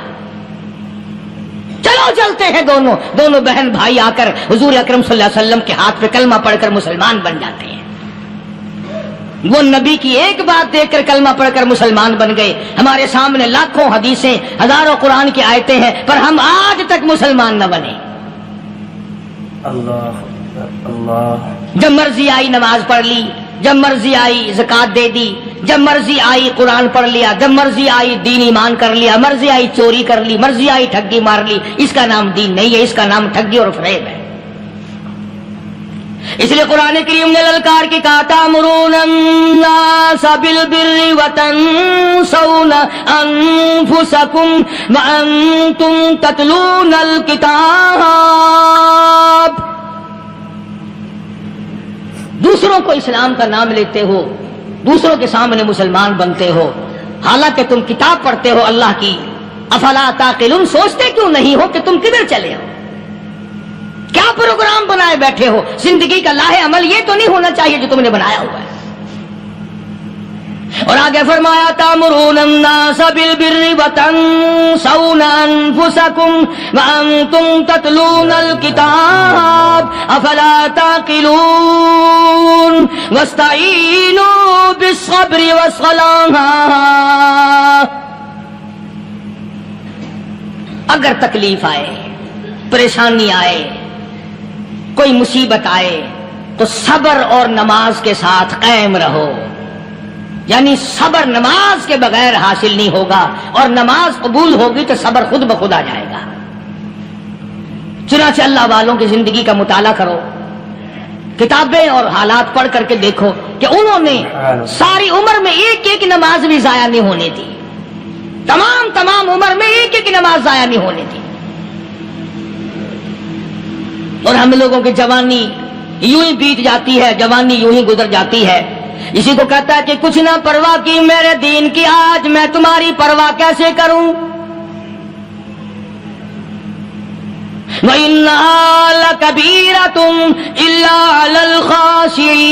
چلو چلتے ہیں، دونوں بہن بھائی آ کر حضور اکرم صلی اللہ علیہ وسلم کے ہاتھ پہ کلمہ پڑھ کر مسلمان بن جاتے ہیں۔ وہ نبی کی ایک بات دیکھ کر کلمہ پڑھ کر مسلمان بن گئے۔ ہمارے سامنے لاکھوں حدیثیں، ہزاروں قرآن کی آیتیں ہیں، پر ہم آج تک مسلمان نہ بنے۔ اللہ جب مرضی آئی نماز پڑھ لی، جب مرضی آئی زکات دے دی، جب مرضی آئی قرآن پڑھ لیا، جب مرضی آئی دین ایمان کر لیا، مرضی آئی چوری کر لی، مرضی آئی ٹھگی مار لی۔ اس کا نام دین نہیں ہے، اس کا نام ٹھگی اور فریب ہے۔ اس لیے قرآن کریم نے للکار کی کہا تأمرون الناس بالبر وتنسون انفسکم وانتم تتلون الکتاب۔ دوسروں کو اسلام کا نام لیتے ہو، دوسروں کے سامنے مسلمان بنتے ہو، حالانکہ تم کتاب پڑھتے ہو اللہ کی۔ افلا تعقلون، سوچتے کیوں نہیں ہو کہ تم کدھر چلے ہو؟ کیا پروگرام بنائے بیٹھے ہو؟ زندگی کا لاہ عمل یہ تو نہیں ہونا چاہیے جو تم نے بنایا ہوا ہے۔ اور آگے فرمایا تأمرون الناس بالبر وتنسون انفسکم وانتم تتلون الکتاب افلا تعقلون واستعینوا بالصبر والصلاة۔ اگر تکلیف آئے، پریشانی آئے، کوئی مصیبت آئے تو صبر اور نماز کے ساتھ قائم رہو۔ یعنی صبر نماز کے بغیر حاصل نہیں ہوگا، اور نماز قبول ہوگی تو صبر خود بخود آ جائے گا۔ چنانچہ اللہ والوں کی زندگی کا مطالعہ کرو، کتابیں اور حالات پڑھ کر کے دیکھو کہ انہوں نے ساری عمر میں ایک ایک نماز بھی ضائع نہیں ہونے دی، تمام عمر میں ایک ایک نماز ضائع نہیں ہونے دی۔ اور ہم لوگوں کی جوانی یوں ہی بیت جاتی ہے، جوانی یوں ہی گزر جاتی ہے۔ اسی کو کہتا ہے کہ کچھ نہ پرواہ کی میرے دین کی، آج میں تمہاری پرواہ کیسے کروں؟ وَإِنَّهَا لَكَبِيرَةٌ إِلَّا عَلَى الْخَاشِعِينَ۔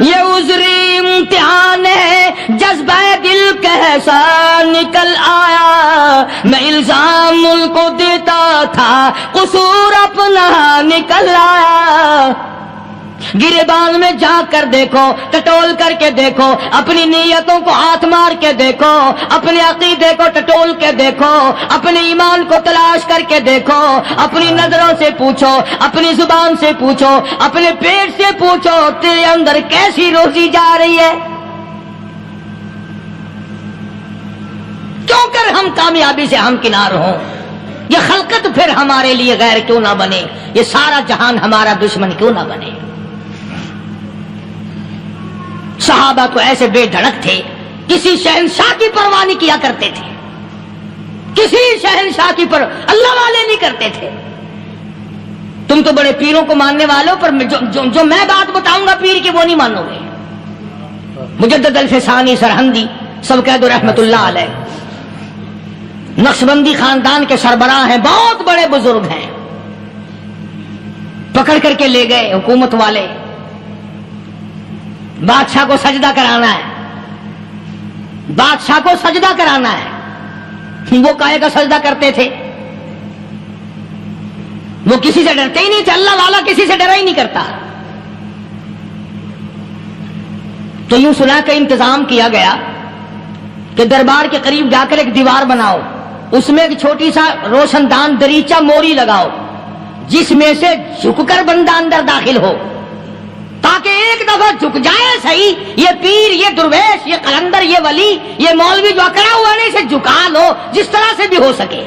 یہ عذری امتحان ہے جذبہ دل کیسا نکل آیا، میں الزام ان کو دیتا تھا قصور اپنا نکل آیا۔ گریبان میں جا کر دیکھو، ٹٹول کر کے دیکھو، اپنی نیتوں کو ہاتھ مار کے دیکھو، اپنے عقیدے کو ٹٹول کے دیکھو، اپنے ایمان کو تلاش کر کے دیکھو، اپنی نظروں سے پوچھو، اپنی زبان سے پوچھو، اپنے پیٹ سے پوچھو، تیرے اندر کیسی روزی جا رہی ہے؟ کیوں کر ہم کامیابی سے ہمکنار ہوں؟ یہ خلقت پھر ہمارے لیے غیر کیوں نہ بنے؟ یہ سارا جہان ہمارا دشمن کیوں نہ بنے؟ صحابہ تو ایسے بے دھڑک تھے، کسی شہنشاہ کی پرواہ نہیں کیا کرتے تھے، کسی شہنشاہ کی پرواہ اللہ والے نہیں کرتے تھے۔ تم تو بڑے پیروں کو ماننے والوں، پر جو میں بات بتاؤں گا پیر کی وہ نہیں مانو گے۔ مجدد الفسانی سرہندی سب کہہ دو رحمت اللہ علیہ، نقشبندی خاندان کے سربراہ ہیں، بہت بڑے بزرگ ہیں، پکڑ کر کے لے گئے حکومت والے، بادشاہ کو سجدہ کرانا ہے، بادشاہ کو سجدہ کرانا ہے۔ وہ کاہے کا سجدہ کرتے تھے؟ وہ کسی سے ڈرتے ہی نہیں تھے، اللہ والا کسی سے ڈرا ہی نہیں کرتا۔ تو یوں سنا کا انتظام کیا گیا کہ دربار کے قریب جا کر ایک دیوار بناؤ، اس میں ایک چھوٹی سا روشن دان دریچہ موری لگاؤ، جس میں سے جھک کر بندہ اندر داخل ہو، تاکہ ایک دفعہ جھک جائے صحیح، یہ پیر، یہ درویش، یہ قلندر، یہ ولی، یہ مولوی جو اکڑا ہوا ہے اسے جھکا لو جس طرح سے بھی ہو سکے۔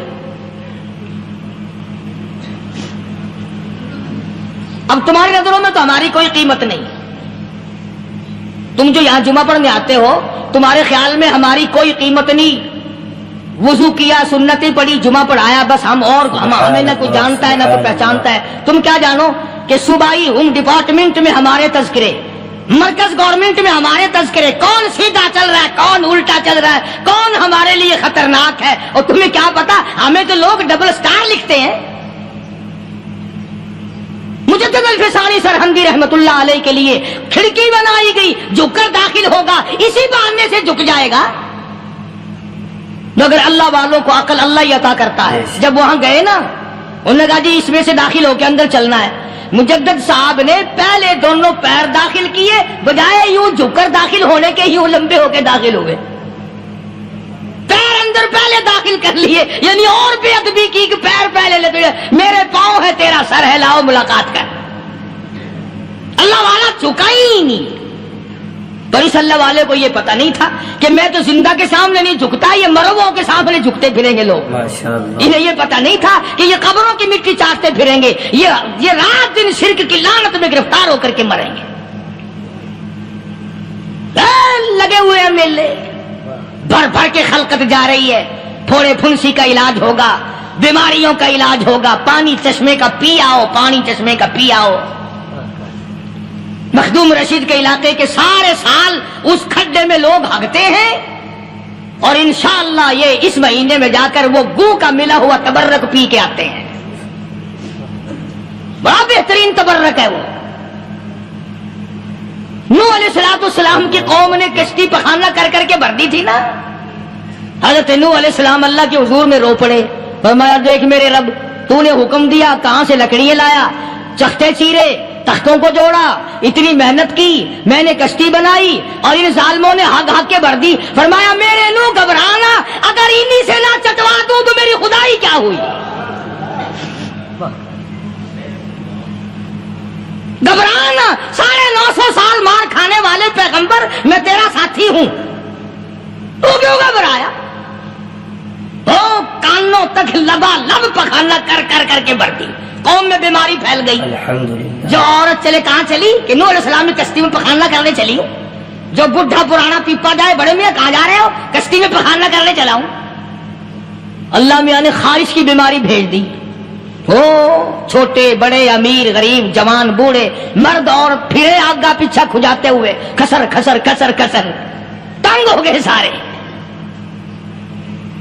اب تمہاری نظروں میں تو ہماری کوئی قیمت نہیں، تم جو یہاں جمعہ پڑھنے آتے ہو تمہارے خیال میں ہماری کوئی قیمت نہیں، وضو کیا، سنتیں پڑھی، جمعہ پڑھایا، بس ہمیں نہ کوئی جانتا ہے نہ کوئی پہچانتا ہے۔ تم کیا جانو کہ صوبائی ہوم ڈپارٹمنٹ میں ہمارے تذکرے، مرکز گورنمنٹ میں ہمارے تذکرے، کون سیدھا چل رہا ہے کون الٹا چل رہا ہے، کون ہمارے لیے خطرناک ہے، اور تمہیں کیا پتا ہمیں تو لوگ ڈبل سٹار لکھتے ہیں۔ مجدد الفسانی سرہندی رحمت اللہ علیہ کے لیے کھڑکی بنائی گئی، جھک کر داخل ہوگا، اسی بہانے سے جھک جائے گا۔ مگر اللہ والوں کو عقل اللہ ہی عطا کرتا ہے۔ جب وہاں گئے نا، انہوں نے کہا جی اس میں سے داخل ہو کے اندر چلنا ہے۔ مجدد صاحب نے پہلے دونوں پیر داخل کیے، بجائے یوں جھک کر داخل ہونے کے یوں لمبے ہو کے داخل ہوئے، پیر اندر پہلے داخل کر لیے، یعنی اور بے ادبی کی کہ پیر پہلے لگے، میرے پاؤں ہے تیرا سر ہے، لاؤ ملاقات کر۔ اللہ والا جھکا ہی نہیں، پر اس اللہ والے کو یہ پتا نہیں تھا کہ میں تو زندہ کے سامنے نہیں جھکتا، یہ مرووں کے سامنے جھکتے پھریں گے لوگ۔ انہیں یہ پتا نہیں تھا کہ یہ قبروں کی مٹی چاٹتے پھریں گے، یہ رات دن شرک کی لعنت میں گرفتار ہو کر کے مریں گے۔ لگے ہوئے ہیں میلے، بھر بھر کے خلقت جا رہی ہے، پھوڑے پھنسی کا علاج ہوگا، بیماریوں کا علاج ہوگا، پانی چشمے کا پی آؤ، پانی چشمے کا پی آؤ۔ مخدوم رشید کے علاقے کے سارے سال اس کھڈے میں لوگ بھاگتے ہیں، اور انشاءاللہ یہ اس مہینے میں جا کر وہ گو کا ملا ہوا تبرک پی کے آتے ہیں، بڑا بہترین تبرک ہے وہ۔ نوح علیہ السلام کی قوم نے کشتی پخانہ کر کر کے بھر دی تھی نا، حضرت نوح علیہ السلام اللہ کے حضور میں رو پڑے، فرمایا دیکھ میرے رب، تو نے حکم دیا، کہاں سے لکڑیاں لایا، چختے چیرے، تختوں کو جوڑا، اتنی محنت کی، میں نے کشتی بنائی اور ان ظالموں نے ہگ ہگ کے بھر دی۔ فرمایا میرے نو گھبرانا، اگر انہی سے نہ چٹوا دوں تو میری خدائی کیا ہوئی؟ گھبرانا، 950 سال مار کھانے والے پیغمبر، میں تیرا ساتھی ہوں، تو کیوں گھبرایا؟ کانوں تک لبا لب پخانا کر کر کر کے بھرتی، قوم میں بیماری پھیل گئی۔ جو عورت چلے کہاں چلی کہ نوح علیہ السلام نے کشتی میں پخانا کرنے چلی ہوں، جو بڈھا پرانا پیپا جائے، بڑے میاں کہاں جا رہے ہو؟ کشتی میں پخانا کرنے چلا ہوں۔ اللہ میاں نے خارش کی بیماری بھیج دی، چھوٹے بڑے، امیر غریب، جوان بوڑھے، مرد اور پھرے آگا پیچھا کھجاتے ہوئے کسر کسر کسر کسر تنگ ہو گئے سارے۔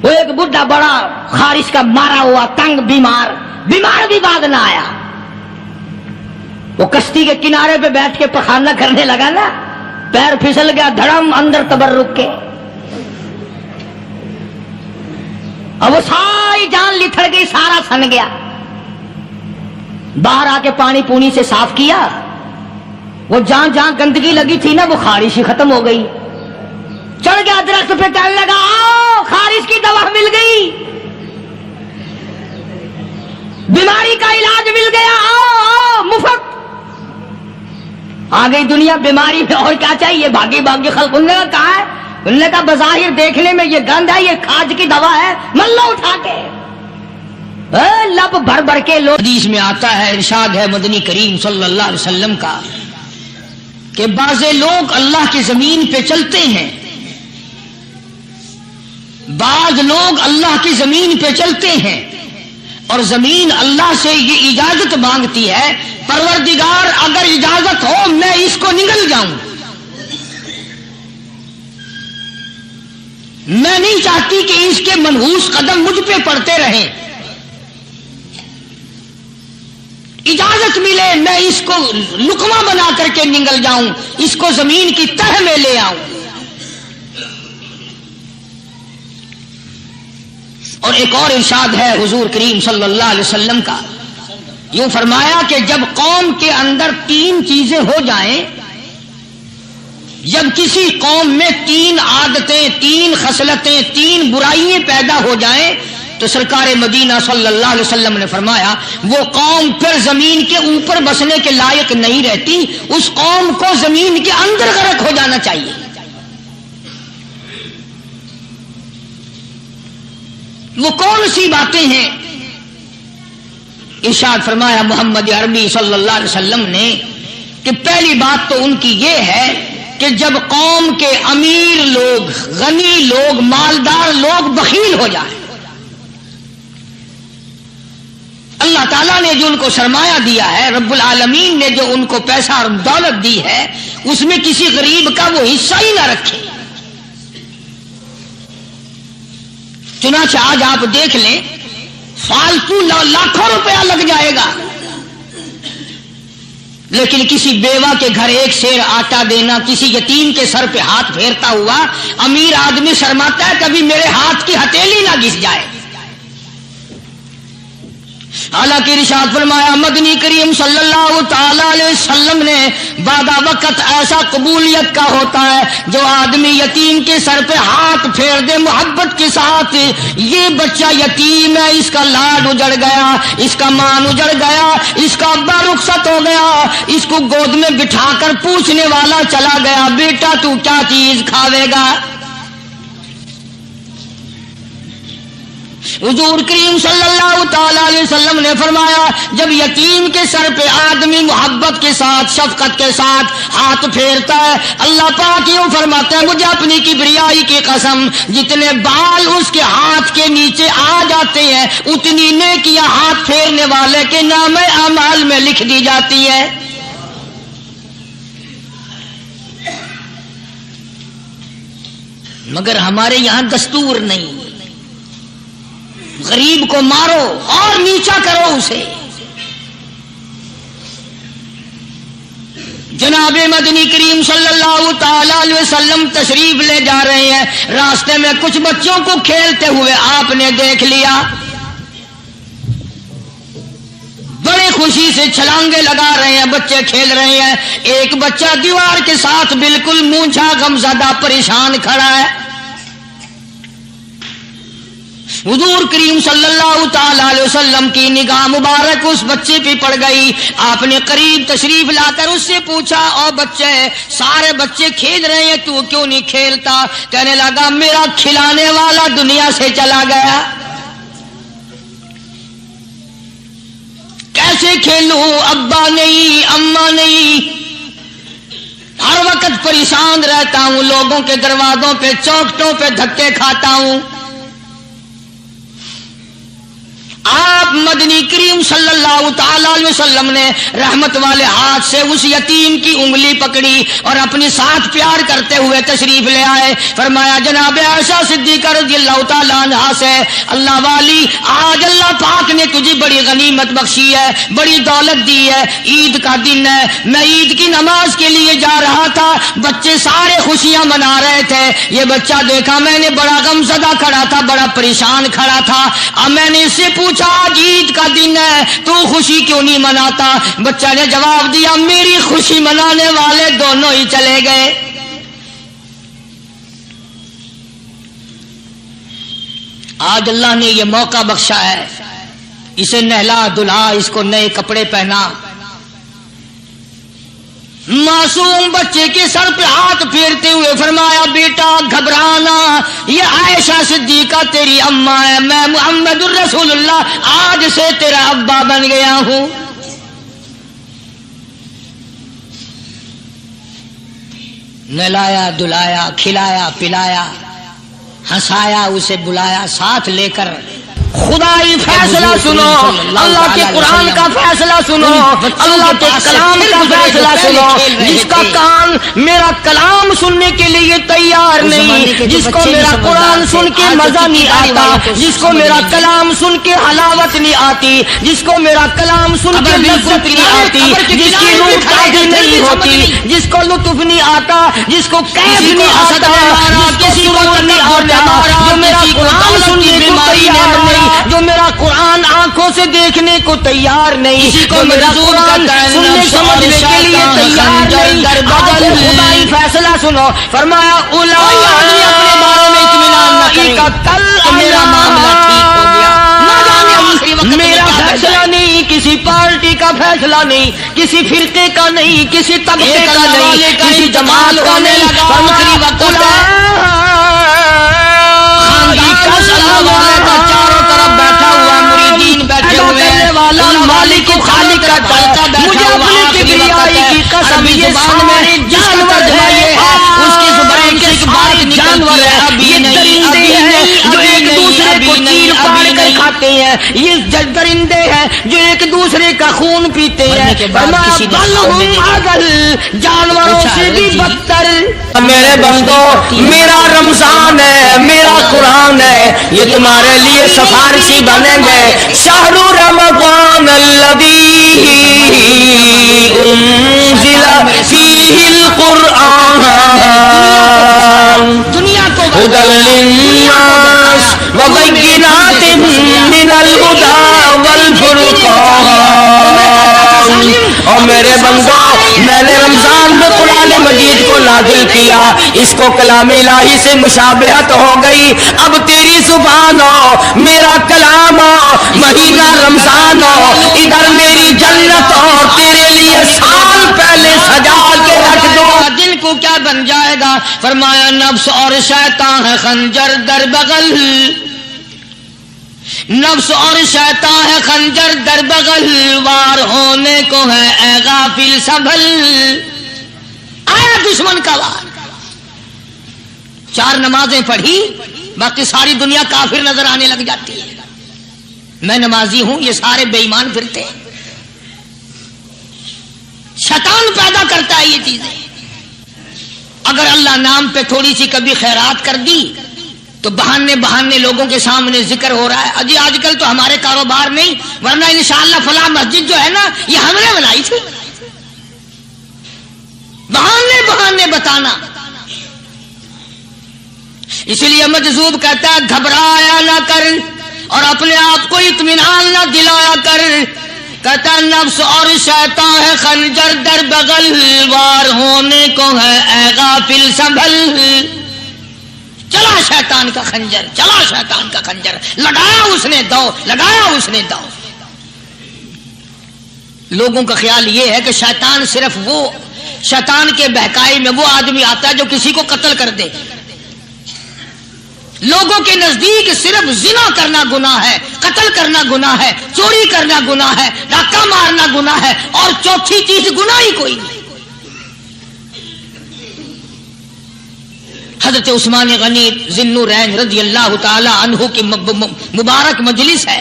وہ ایک بڈھا بڑا خارش کا مارا ہوا تنگ بیمار بھی بعد نہ آیا، وہ کشتی کے کنارے پہ بیٹھ کے پخانہ کرنے لگا نا، پیر پھسل گیا دھڑم اندر تبرک کے، اور وہ ساری جان لتھڑ گئی، سارا سن گیا۔ باہر آ کے پانی پونی سے صاف کیا، وہ جہاں جہاں گندگی لگی تھی نا وہ خارش ہی ختم ہو گئی۔ چڑھ گیا درخت پہ، کہنے لگا آؤ خارش کی دوا مل گئی، بیماری کا علاج مل گیا، آؤ آؤ مفت۔ آ گئی دنیا بیماری میں، اور کیا چاہیے؟ بھاگی بھاگی خلق۔ انہوں نے کہا ہے، انہوں نے کہا بظاہر دیکھنے میں یہ گند ہے، یہ کھاج کی دوا ہے، من لو اٹھا کے۔ لب بھر بھر کے لوگ، حدیث میں آتا ہے، ارشاد ہے مدنی کریم صلی اللہ علیہ وسلم کا کہ بعض لوگ اللہ کی زمین پہ چلتے ہیں، بعض لوگ اللہ کی زمین پہ چلتے ہیں اور زمین اللہ سے یہ اجازت مانگتی ہے، پروردگار اگر اجازت ہو میں اس کو نگل جاؤں، میں نہیں چاہتی کہ اس کے منحوس قدم مجھ پہ پڑتے رہیں، اجازت ملے میں اس کو لقمہ بنا کر کے نگل جاؤں، اس کو زمین کی تہ میں لے آؤں۔ اور ایک اور ارشاد ہے حضور کریم صلی اللہ علیہ وسلم کا، یوں فرمایا کہ جب قوم کے اندر 3 چیزیں ہو جائیں، جب کسی قوم میں 3 عادتیں، 3 خصلتیں، 3 برائیاں پیدا ہو جائیں تو سرکار مدینہ صلی اللہ علیہ وسلم نے فرمایا وہ قوم پھر زمین کے اوپر بسنے کے لائق نہیں رہتی، اس قوم کو زمین کے اندر غرق ہو جانا چاہیے۔ وہ کون سی باتیں ہیں؟ ارشاد فرمایا محمد عربی صلی اللہ علیہ وسلم نے کہ پہلی بات تو ان کی یہ ہے کہ جب قوم کے امیر لوگ، غنی لوگ، مالدار لوگ بخیل ہو جائیں، اللہ تعالیٰ نے جو ان کو سرمایہ دیا ہے، رب العالمین نے جو ان کو پیسہ اور دولت دی ہے، اس میں کسی غریب کا وہ حصہ ہی نہ رکھے۔ چنانچہ آج آپ دیکھ لیں فالتو لاکھوں روپیہ لگ جائے گا، لیکن کسی بیوہ کے گھر 1 سیر آٹا دینا، کسی یتیم کے سر پہ ہاتھ پھیرتا ہوا امیر آدمی شرماتا ہے کبھی میرے ہاتھ کی ہتھیلی نہ گھس جائے۔ حالانکہ ارشاد فرمایا مدنی کریم صلی اللہ تعالی علیہ وسلم نے بعد وقت ایسا قبولیت کا ہوتا ہے جو آدمی یتیم کے سر پہ ہاتھ پھیر دے محبت کے ساتھ، یہ بچہ یتیم ہے، اس کا لاڈ اجڑ گیا، اس کا مان اجڑ گیا، اس کا ابا رخصت ہو گیا، اس کو گود میں بٹھا کر پوچھنے والا چلا گیا بیٹا تو کیا چیز کھاوے گا؟ حضور کریم صلی اللہ تعالی علیہ وسلم نے فرمایا جب یتیم کے سر پہ آدمی محبت کے ساتھ، شفقت کے ساتھ ہاتھ پھیرتا ہے، اللہ پاک یوں فرماتا ہے مجھے اپنی کبریائی کی قسم جتنے بال اس کے ہاتھ کے نیچے آ جاتے ہیں اتنی نیکیاں ہاتھ پھیرنے والے کے نام اعمال میں لکھ دی جاتی ہے۔ مگر ہمارے یہاں دستور نہیں، غریب کو مارو اور نیچا کرو اسے۔ جناب مدنی کریم صلی اللہ تعالی علیہ وسلم تشریف لے جا رہے ہیں، راستے میں کچھ بچوں کو کھیلتے ہوئے آپ نے دیکھ لیا، بڑے خوشی سے چھلانگے لگا رہے ہیں، بچے کھیل رہے ہیں، ایک بچہ دیوار کے ساتھ بالکل مونچھا غمزدہ پریشان کھڑا ہے۔ حضور کریم صلی اللہ تعالی علیہ وسلم کی نگاہ مبارک اس بچے پہ پڑ گئی، آپ نے قریب تشریف لا کر اس سے پوچھا او بچے، سارے بچے کھیل رہے ہیں تو کیوں نہیں کھیلتا؟ کہنے لگا میرا کھلانے والا دنیا سے چلا گیا، کیسے کھیلوں؟ ابا نہیں، اماں نہیں، ہر وقت پریشان رہتا ہوں، لوگوں کے دروازوں پہ چوکھٹوں پہ دھکے کھاتا ہوں۔ آپ مدنی کریم صلی اللہ تعالی علیہ وسلم نے رحمت والے ہاتھ سے اس یتیم کی انگلی پکڑی اور اپنے ساتھ پیار کرتے ہوئے تشریف لے آئے. فرمایا جناب عائشہ صدیقہ رضی اللہ تعالی عنہا سے, اللہ والی آج اللہ پاک نے تجھے بڑی غنیمت بخشی ہے, بڑی دولت دی ہے, عید کا دن ہے, میں عید کی نماز کے لیے جا رہا تھا, بچے سارے خوشیاں منا رہے تھے, یہ بچہ دیکھا میں نے بڑا غمزدہ کھڑا تھا, بڑا پریشان کھڑا تھا. اب میں نے اس سے پوچھا آج عید کا دن ہے تو خوشی کیوں نہیں مناتا؟ بچہ نے جواب دیا میری خوشی منانے والے دونوں ہی چلے گئے. آج اللہ نے یہ موقع بخشا ہے, اسے نہلا دلہا, اس کو نئے کپڑے پہنا, معصوم بچے کے سر پہ ہاتھ پھیرتے ہوئے فرمایا بیٹا گھبرانا, یہ عائشہ صدیقہ تیری اماں ہے, میں محمد الرسول اللہ آج سے تیرا ابا بن گیا ہوں. نہلایا دلایا, کھلایا پلایا, ہنسایا, اسے بلایا, ساتھ لے کر خدائی فیصلہ سنو, اللہ کے قرآن کا فیصلہ سنو, اللہ کے کلام کا فیصلہ سنو. جس کا کان میرا کلام سننے کے لیے تیار نہیں, جس کو میرا قرآن سن کے مزہ نہیں آتا, جس کو میرا کلام سن کے حلاوت نہیں آتی, جس کو میرا کلام سن کے لذت نہیں آتی, جس کی روح تازی نہیں ہوتی, جس کو لطف نہیں آتا, جس کو کیف نہیں آتا, کسی کو نہیں آتا, جو میرا قرآن سننے کو تیار نہیں, جو میرا قرآن آنکھوں سے دیکھنے کو تیار نہیں, جو میرا قرآن سننے سمجھنے کے لیے تیار نہیں. خدائی فیصلہ سنو, فرمایا اپنے بارے میں اطمینان نہ کرے کل میرا معاملہ ٹھیک ہو گیا. میرا فیصلہ نہیں, کسی پارٹی کا فیصلہ نہیں, کسی فرقے کا نہیں, کسی طبقے کا نہیں, کسی جماعت کا نہیں. چاروں طرف بیٹھا ہوا مریدین بیٹھے ہوئے ہیں, مالک خالق کا چلتا بیٹھا ہوا, کبریائی کی قسم یہ سامنے جانور ہے, اس کی زبان کے سارے جانور ہے, یہ درندے ہیں جو ایک دوسرے کو چیر پاڑ کر کھاتے ہیں, یہ درندے ہیں جو ایک دوسرے کا خون پیتے ہیں, جانوروں سے بھی بدتر. میرے بندو میرا رمضان ہے, میرا قرآن ہے, یہ تمہارے لیے سفارشی بنیں گے. شہر رمضان الذی انزل فیہ القرآن ھدی للناس وبینات من الھدی والفرقان. اور میرے بندو میں نے رمضان میں قرآن مجید کو نازل کیا, اس کو کلام الہی سے مشابہت ہو گئی. اب تیری زبان ہو, میرا کلام ہو, مہینہ رمضان ہو, ادھر میری جنت ہو, تیرے لیے سال پہلے سجا کے رکھ دو. دل کو کیا بن جائے گا؟ فرمایا نفس اور شیطان ہے خنجر در بغل, نفس اور شیطان ہے خنجر در بغل, وار ہونے کو ہے اے غافل سنبھل. آیا دشمن کا وار, 4 نمازیں پڑھی, باقی ساری دنیا کافر نظر آنے لگ جاتی ہے. میں نمازی ہوں, یہ سارے بے ایمان پھرتے ہیں. شیطان پیدا کرتا ہے یہ چیزیں. اگر اللہ نام پہ تھوڑی سی کبھی خیرات کر دی تو بہانے لوگوں کے سامنے ذکر ہو رہا ہے, اجی آج کل تو ہمارے کاروبار نہیں, ورنہ انشاءاللہ فلاں مسجد جو ہے نا یہ ہم نے بنائی تھی. بہانے بتانا. اس لیے مجذوب کہتا ہے گھبرایا نہ کر اور اپنے آپ کو اطمینان نہ دلایا کر. کہتا نفس اور شیطان ہے خنجر در بغل, وار ہونے کو ہے اے غافل سنبھل. چلا شیطان کا خنجر, چلا شیطان کا خنجر, لگایا اس نے دو, لگایا اس نے دو. لوگوں کا خیال یہ ہے کہ شیطان صرف وہ, شیطان کے بہکائی میں وہ آدمی آتا ہے جو کسی کو قتل کر دے. لوگوں کے نزدیک صرف زنا کرنا گناہ ہے, قتل کرنا گناہ ہے, چوری کرنا گناہ ہے, ڈاکہ مارنا گناہ ہے, اور چوتھی چیز گناہ ہی کوئی نہیں. حضرت عثمان غنی ذی النورین رضی اللہ تعالی عنہ کی مبارک مجلس ہے.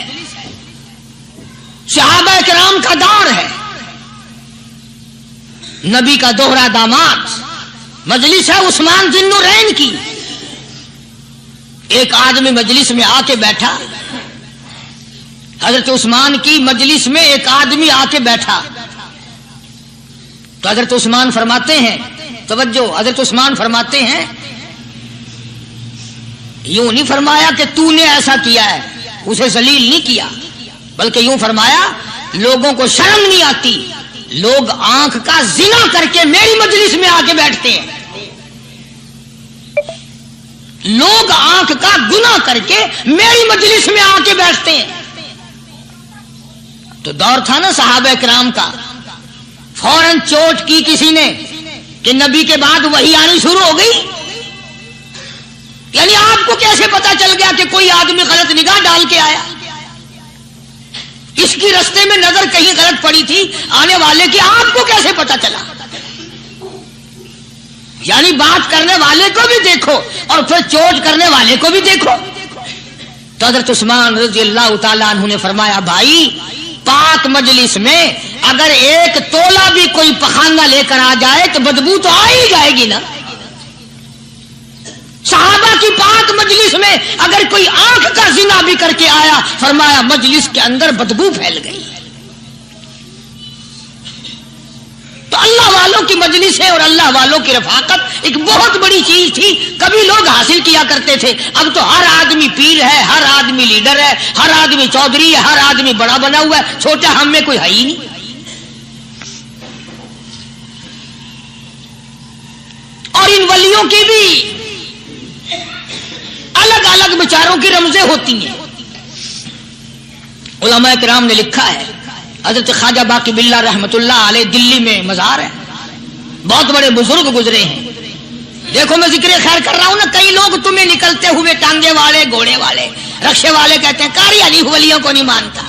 صحابہ کرام کا دور ہے، نبی کا دوہرا داماد، مجلس ہے عثمان ذی النورین کی. ایک آدمی مجلس میں آ کے بیٹھا، حضرت عثمان کی مجلس میں ایک آدمی آ کے بیٹھا تو حضرت عثمان فرماتے ہیں، توجہ، حضرت عثمان فرماتے ہیں، یوں نہیں فرمایا کہ تو نے ایسا کیا ہے، اسے ذلیل نہیں کیا، بلکہ یوں فرمایا لوگوں کو شرم نہیں آتی، لوگ آنکھ کا زنا کر کے میری مجلس میں آ کے بیٹھتے ہیں، لوگ آنکھ کا گناہ کر کے میری مجلس میں آ کے بیٹھتے ہیں. تو دور تھا نا صحابہ کرام کا، فوراً چوٹ کی کسی نے کہ نبی کے بعد وحی آنی شروع ہو گئی. یعنی آپ کو کیسے پتا چل گیا کہ کوئی آدمی غلط نگاہ ڈال کے آیا؟ اس کی رستے میں نظر کہیں غلط پڑی تھی آنے والے کی، آپ کو کیسے پتا چلا؟ یعنی بات کرنے والے کو بھی دیکھو اور پھر چوٹ کرنے والے کو بھی دیکھو. تو حضرت عثمان رضی اللہ تعالیٰ عنہ نے فرمایا، بھائی پاک مجلس میں اگر ایک تولا بھی کوئی پخانہ لے کر آ جائے تو بدبو تو آ ہی جائے گی نا. صحابہ کی پاک مجلس میں اگر کوئی آنکھ کا زنا بھی کر کے آیا، فرمایا مجلس کے اندر بدبو پھیل گئی. تو اللہ والوں کی مجلس ہے اور اللہ والوں کی رفاقت ایک بہت بڑی چیز تھی. کبھی لوگ حاصل کیا کرتے تھے، اب تو ہر آدمی پیر ہے، ہر آدمی لیڈر ہے، ہر آدمی چودھری ہے، ہر آدمی بڑا بنا ہوا ہے، چھوٹا ہم میں کوئی ہے ہی نہیں. اور ان ولیوں کی بھی الگ الگ بیچاروں کی رمزیں ہوتی ہیں. علماء کرام نے لکھا ہے، حضرت خواجہ باقی باللہ رحمت اللہ علیہ دلی میں مزار ہے، بہت بڑے بزرگ گزرے ہیں. دیکھو میں ذکر خیر کر رہا ہوں نا، کئی لوگ تمہیں نکلتے ہوئے ٹانگے والے، گھوڑے والے، رکشے والے کہتے ہیں قاری علی ولیوں کو نہیں مانتا.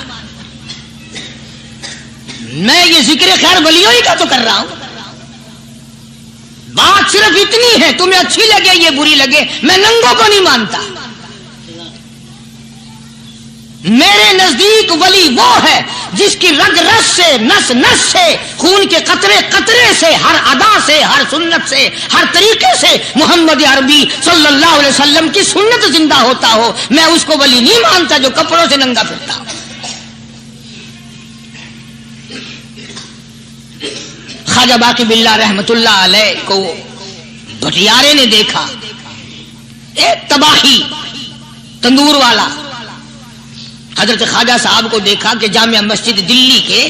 میں یہ ذکر خیر ولیوں ہی کا تو کر رہا ہوں. بات صرف اتنی ہے، تمہیں اچھی لگے یہ بری لگے، میں ننگوں کو نہیں مانتا. میرے نزدیک ولی وہ ہے جس کی رگ رس سے، نس نس سے، خون کے قطرے قطرے سے، ہر ادا سے، ہر سنت سے، ہر طریقے سے محمد عربی صلی اللہ علیہ وسلم کی سنت زندہ ہوتا ہو. میں اس کو ولی نہیں مانتا جو کپڑوں سے ننگا پھرتا ہو. خواجہ باقی باللہ رحمت اللہ علیہ کو بھٹیارے نے دیکھا، ایک تباہی تندور والا. حضرت خواجہ صاحب کو دیکھا کہ جامع مسجد دلی کے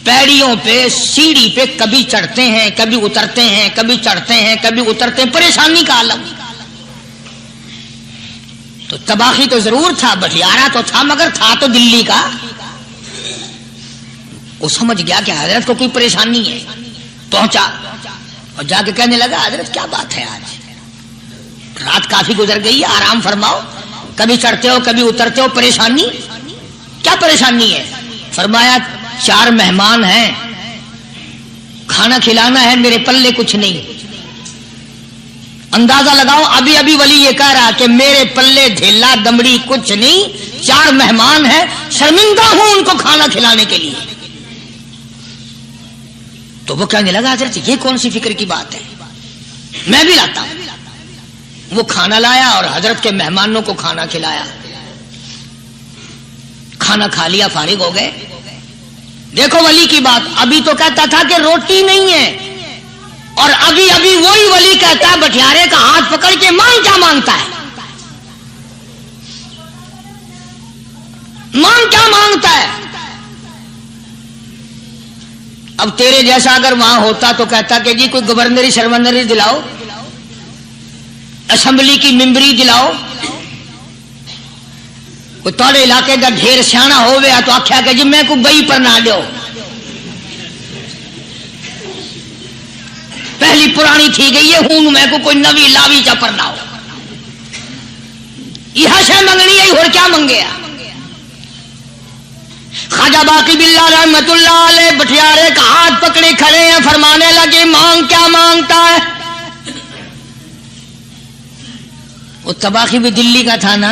پیڑیوں پہ، سیڑھی پہ کبھی چڑھتے ہیں، کبھی اترتے ہیں، کبھی چڑھتے ہیں، کبھی اترتے ہیں، پریشانی کا عالم. تو تباہی تو ضرور تھا، بٹیارہ تو تھا، مگر تھا تو دلی کا. وہ سمجھ گیا کہ حضرت کو کوئی پریشانی ہے. پہنچا اور جا کے کہنے لگا، حضرت کیا بات ہے، آج رات کافی گزر گئی ہے، آرام فرماؤ، کبھی چڑھتے ہو کبھی اترتے ہو، پریشانی کیا پریشانی ہے؟ فرمایا 4 مہمان ہیں، کھانا کھلانا ہے، میرے پلے کچھ نہیں. اندازہ لگاؤ، ابھی ابھی ولی یہ کہہ رہا کہ میرے پلے ڈھیلا دمڑی کچھ نہیں، 4 مہمان ہیں، شرمندہ ہوں ان کو کھانا کھلانے کے لیے. تو وہ کہنے لگا، حضرت یہ کون سی فکر کی بات ہے، میں بھی لاتا ہوں. وہ کھانا لایا اور حضرت کے مہمانوں کو کھانا کھلایا. کھانا کھا لیا، فارغ ہو گئے. دیکھو ولی کی بات، ابھی تو کہتا تھا کہ روٹی نہیں ہے، اور ابھی ابھی وہی ولی کہتا ہے بٹیارے کا ہاتھ پکڑ کے مانگ کیا مانگتا ہے، مانگ کیا مانگتا ہے. اب تیرے جیسا اگر وہاں ہوتا تو کہتا کہ جی کوئی گورنری شرمندری دلاؤ، اسمبلی کی ممبری دلاؤ. کوئی تھوڑے علاقے کا ڈھیر سیاح ہو گیا تو آخیا کہ جی میں کو گئی پر نہ دو، پہلی پرانی تھی گئی ہے، ہوں میں کو کوئی نوی لاوی چا پر نہ ہو. یہ شے منگنی ہے اور کیا منگے. خواجہ باقی باللہ رحمت اللہ علیہ بٹیارے کا ہاتھ پکڑے کھڑے ہیں، فرمانے لگے مانگ کیا مانگتا ہے. وہ تباہی بھی دلی کا تھا نا،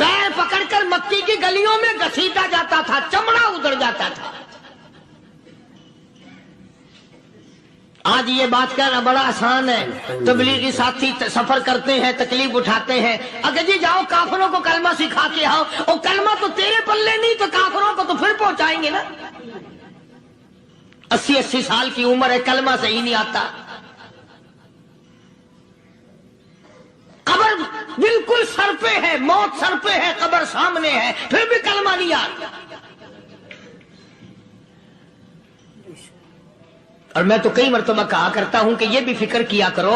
پیر پکڑ کر مکی کی گلیوں میں گھسیٹا جاتا تھا، چمڑا ادھر جاتا تھا۔ آج یہ بات کہنا بڑا آسان ہے، تبلیغی ساتھی سفر کرتے ہیں، تکلیف اٹھاتے ہیں، اگر جی جاؤ کافروں کو کلمہ سکھا کے آؤ، اور کلمہ تو تیرے پلے نہیں تو کافروں کو تو پھر پہنچائیں گے نا۔ 80 سال کی عمر ہے، کلمہ صحیح نہیں آتا، قبر بالکل سر پہ ہے، موت سر پہ ہے، قبر سامنے ہے، پھر بھی کلمہ نہیں آتا۔ اور میں تو کئی مرتبہ کہا کرتا ہوں کہ یہ بھی فکر کیا کرو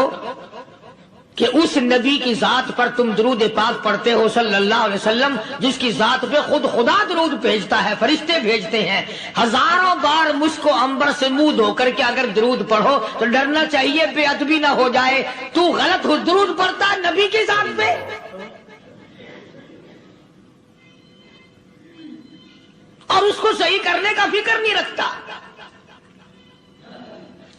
کہ اس نبی کی ذات پر تم درود پاک پڑھتے ہو صلی اللہ علیہ وسلم، جس کی ذات پہ خود خدا درود بھیجتا ہے، فرشتے بھیجتے ہیں۔ ہزاروں بار مجھ کو عنبر سے منہ دھو کر کے اگر درود پڑھو تو ڈرنا چاہیے بے ادبی نہ ہو جائے، تو غلط ہو درود پڑھتا ہے نبی کی ذات پہ۔ اور اس کو صحیح کرنے کا فکر نہیں رکھتا۔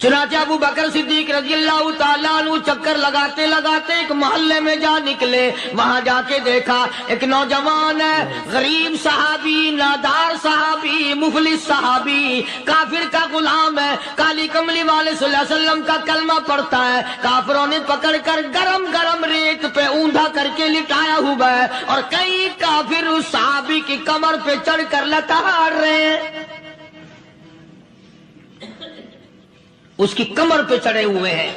چنانچہ ابو بکر صدیق رضی اللہ تعالیٰ عنہ چکر لگاتے لگاتے ایک محلے میں جا نکلے، وہاں جا کے دیکھا ایک نوجوان ہے، غریب صحابی، نادار صحابی، مفلس صحابی، کافر کا غلام ہے، کالی کملی والے صلی اللہ علیہ وسلم کا کلمہ پڑھتا ہے۔ کافروں نے پکڑ کر گرم گرم ریت پہ اوندا کر کے لٹایا ہوا ہے، اور کئی کافر اس صحابی کی کمر پہ چڑھ کر لتاڑ رہے ہیں، اس کی کمر پہ چڑھے ہوئے ہیں۔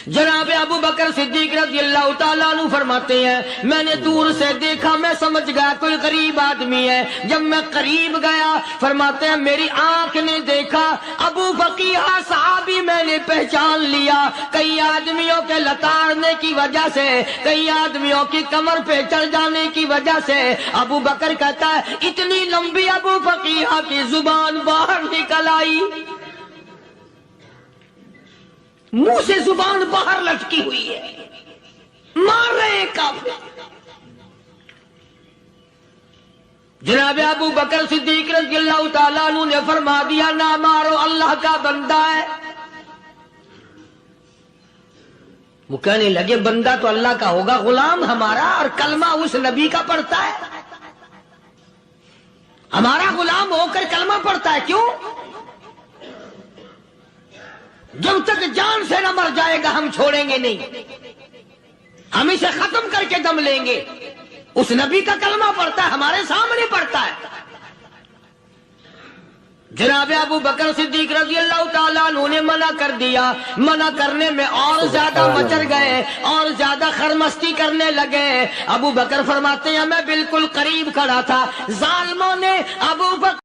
جناب ابو بکر صدیق رضی اللہ تعالیٰ عنہ فرماتے ہیں میں نے دور سے دیکھا، میں سمجھ گیا کوئی غریب آدمی ہے۔ جب میں قریب گیا فرماتے ہیں میری آنکھ نے دیکھا ابو فقیہ صحابی، میں نے پہچان لیا۔ کئی آدمیوں کے لتاڑنے کی وجہ سے، کئی آدمیوں کی کمر پہ چڑھ جانے کی وجہ سے ابو بکر کہتا ہے اتنی لمبی ابو فقیہ کی زبان باہر نکل آئی، منہ سے زبان باہر لٹکی ہوئی ہے، مار رہے ہیں کافر۔ جناب ابو بکر صدیق رضی اللہ تعالیٰ عنہ نے فرما دیا نہ مارو، اللہ کا بندہ ہے۔ وہ کہنے لگے بندہ تو اللہ کا ہوگا، غلام ہمارا، اور کلمہ اس نبی کا پڑھتا ہے، ہمارا غلام ہو کر کلمہ پڑھتا ہے، کیوں؟ جب تک جان سے نہ مر جائے گا ہم چھوڑیں گے نہیں، ہم اسے ختم کر کے دم لیں گے۔ اس نبی کا کلمہ پڑھتا ہے، ہمارے سامنے پڑھتا ہے۔ جناب ابو بکر صدیق رضی اللہ تعالیٰ عنہ نے منع کر دیا، منع کرنے میں اور زیادہ مچر گئے، اور زیادہ خرمستی کرنے لگے۔ ابو بکر فرماتے ہیں میں بالکل قریب کھڑا تھا، ظالموں نے ابو بکر